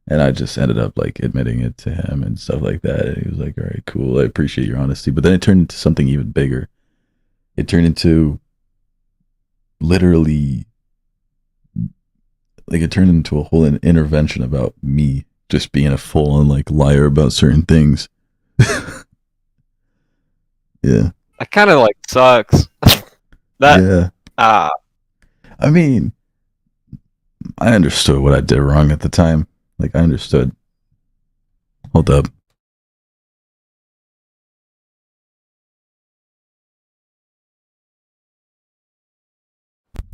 And I just ended up like admitting it to him and stuff like that. And he was like, all right, cool. I appreciate your honesty. But then it turned into something even bigger. It turned into literally, like it turned into a whole intervention about me just being a full-on like liar about certain things. Yeah. that kind of like sucks. Yeah. I mean, I understood what I did wrong at the time. Like I understood. Hold up.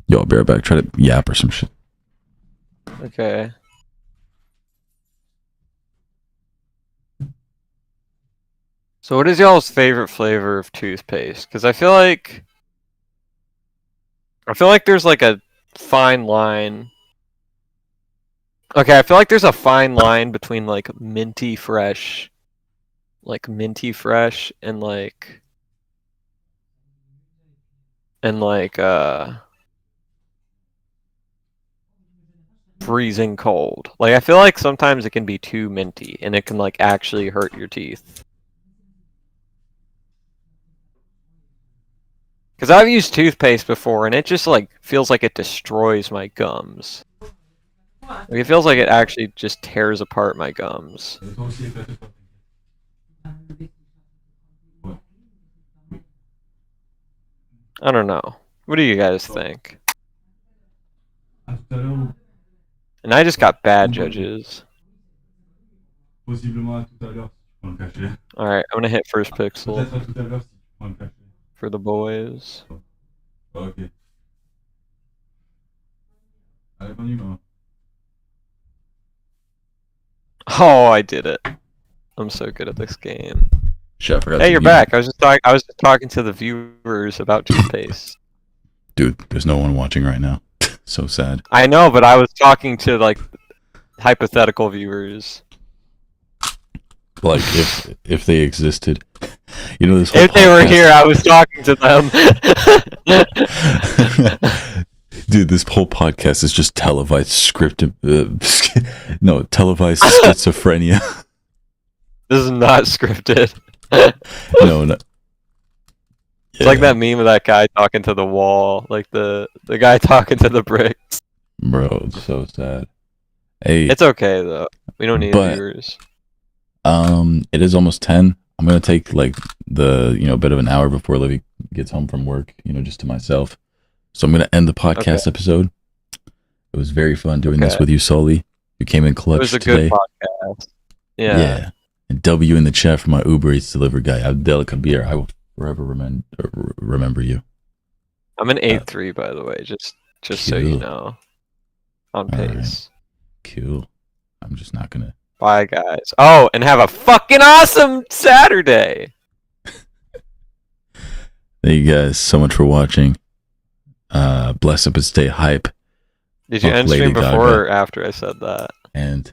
Yo, I'll be right back. Try to yap or some shit. Okay. So what is y'all's favorite flavor of toothpaste? Because I feel like there's like a fine line. Okay, I feel like there's a fine line between like minty fresh and freezing cold. Like I feel like sometimes it can be too minty and it can like actually hurt your teeth. Because I've used toothpaste before and it just like feels like it destroys my gums. Like, it feels like it actually just tears apart my gums. I don't know. What do you guys think? And I just got bad judges. Alright, I'm gonna hit first pixel for the boys. Okay. Oh, I did it. I'm so good at this game. Shit, Hey, you're back. I was just talking to the viewers about toothpaste. Dude, there's no one watching right now. So sad. I know, but I was talking to like hypothetical viewers. Like if they existed, this whole if they were here, I was talking to them. Dude, this whole podcast is just televised scripted. Televised schizophrenia. This is not scripted. No. It's like that meme of that guy talking to the wall, like the guy talking to the bricks. Bro, it's so sad. Hey, it's okay though. We don't need viewers. It is almost 10. I'm gonna take like the bit of an hour before Livy gets home from work, just to myself. So I'm gonna end the podcast episode. It was very fun doing this with you, Sully. You came in clutch today. It was a good podcast. Yeah. Yeah. And W in the chat for my Uber Eats delivery guy, Abdel Kabir. I will forever remember you. I'm an 8-3, by the way, just so you know. On pace. Right. Cool. I'm just not gonna. Bye, guys. Oh, and have a fucking awesome Saturday. Thank you guys so much for watching. Bless up and stay hype. Did you end stream before or after I said that? And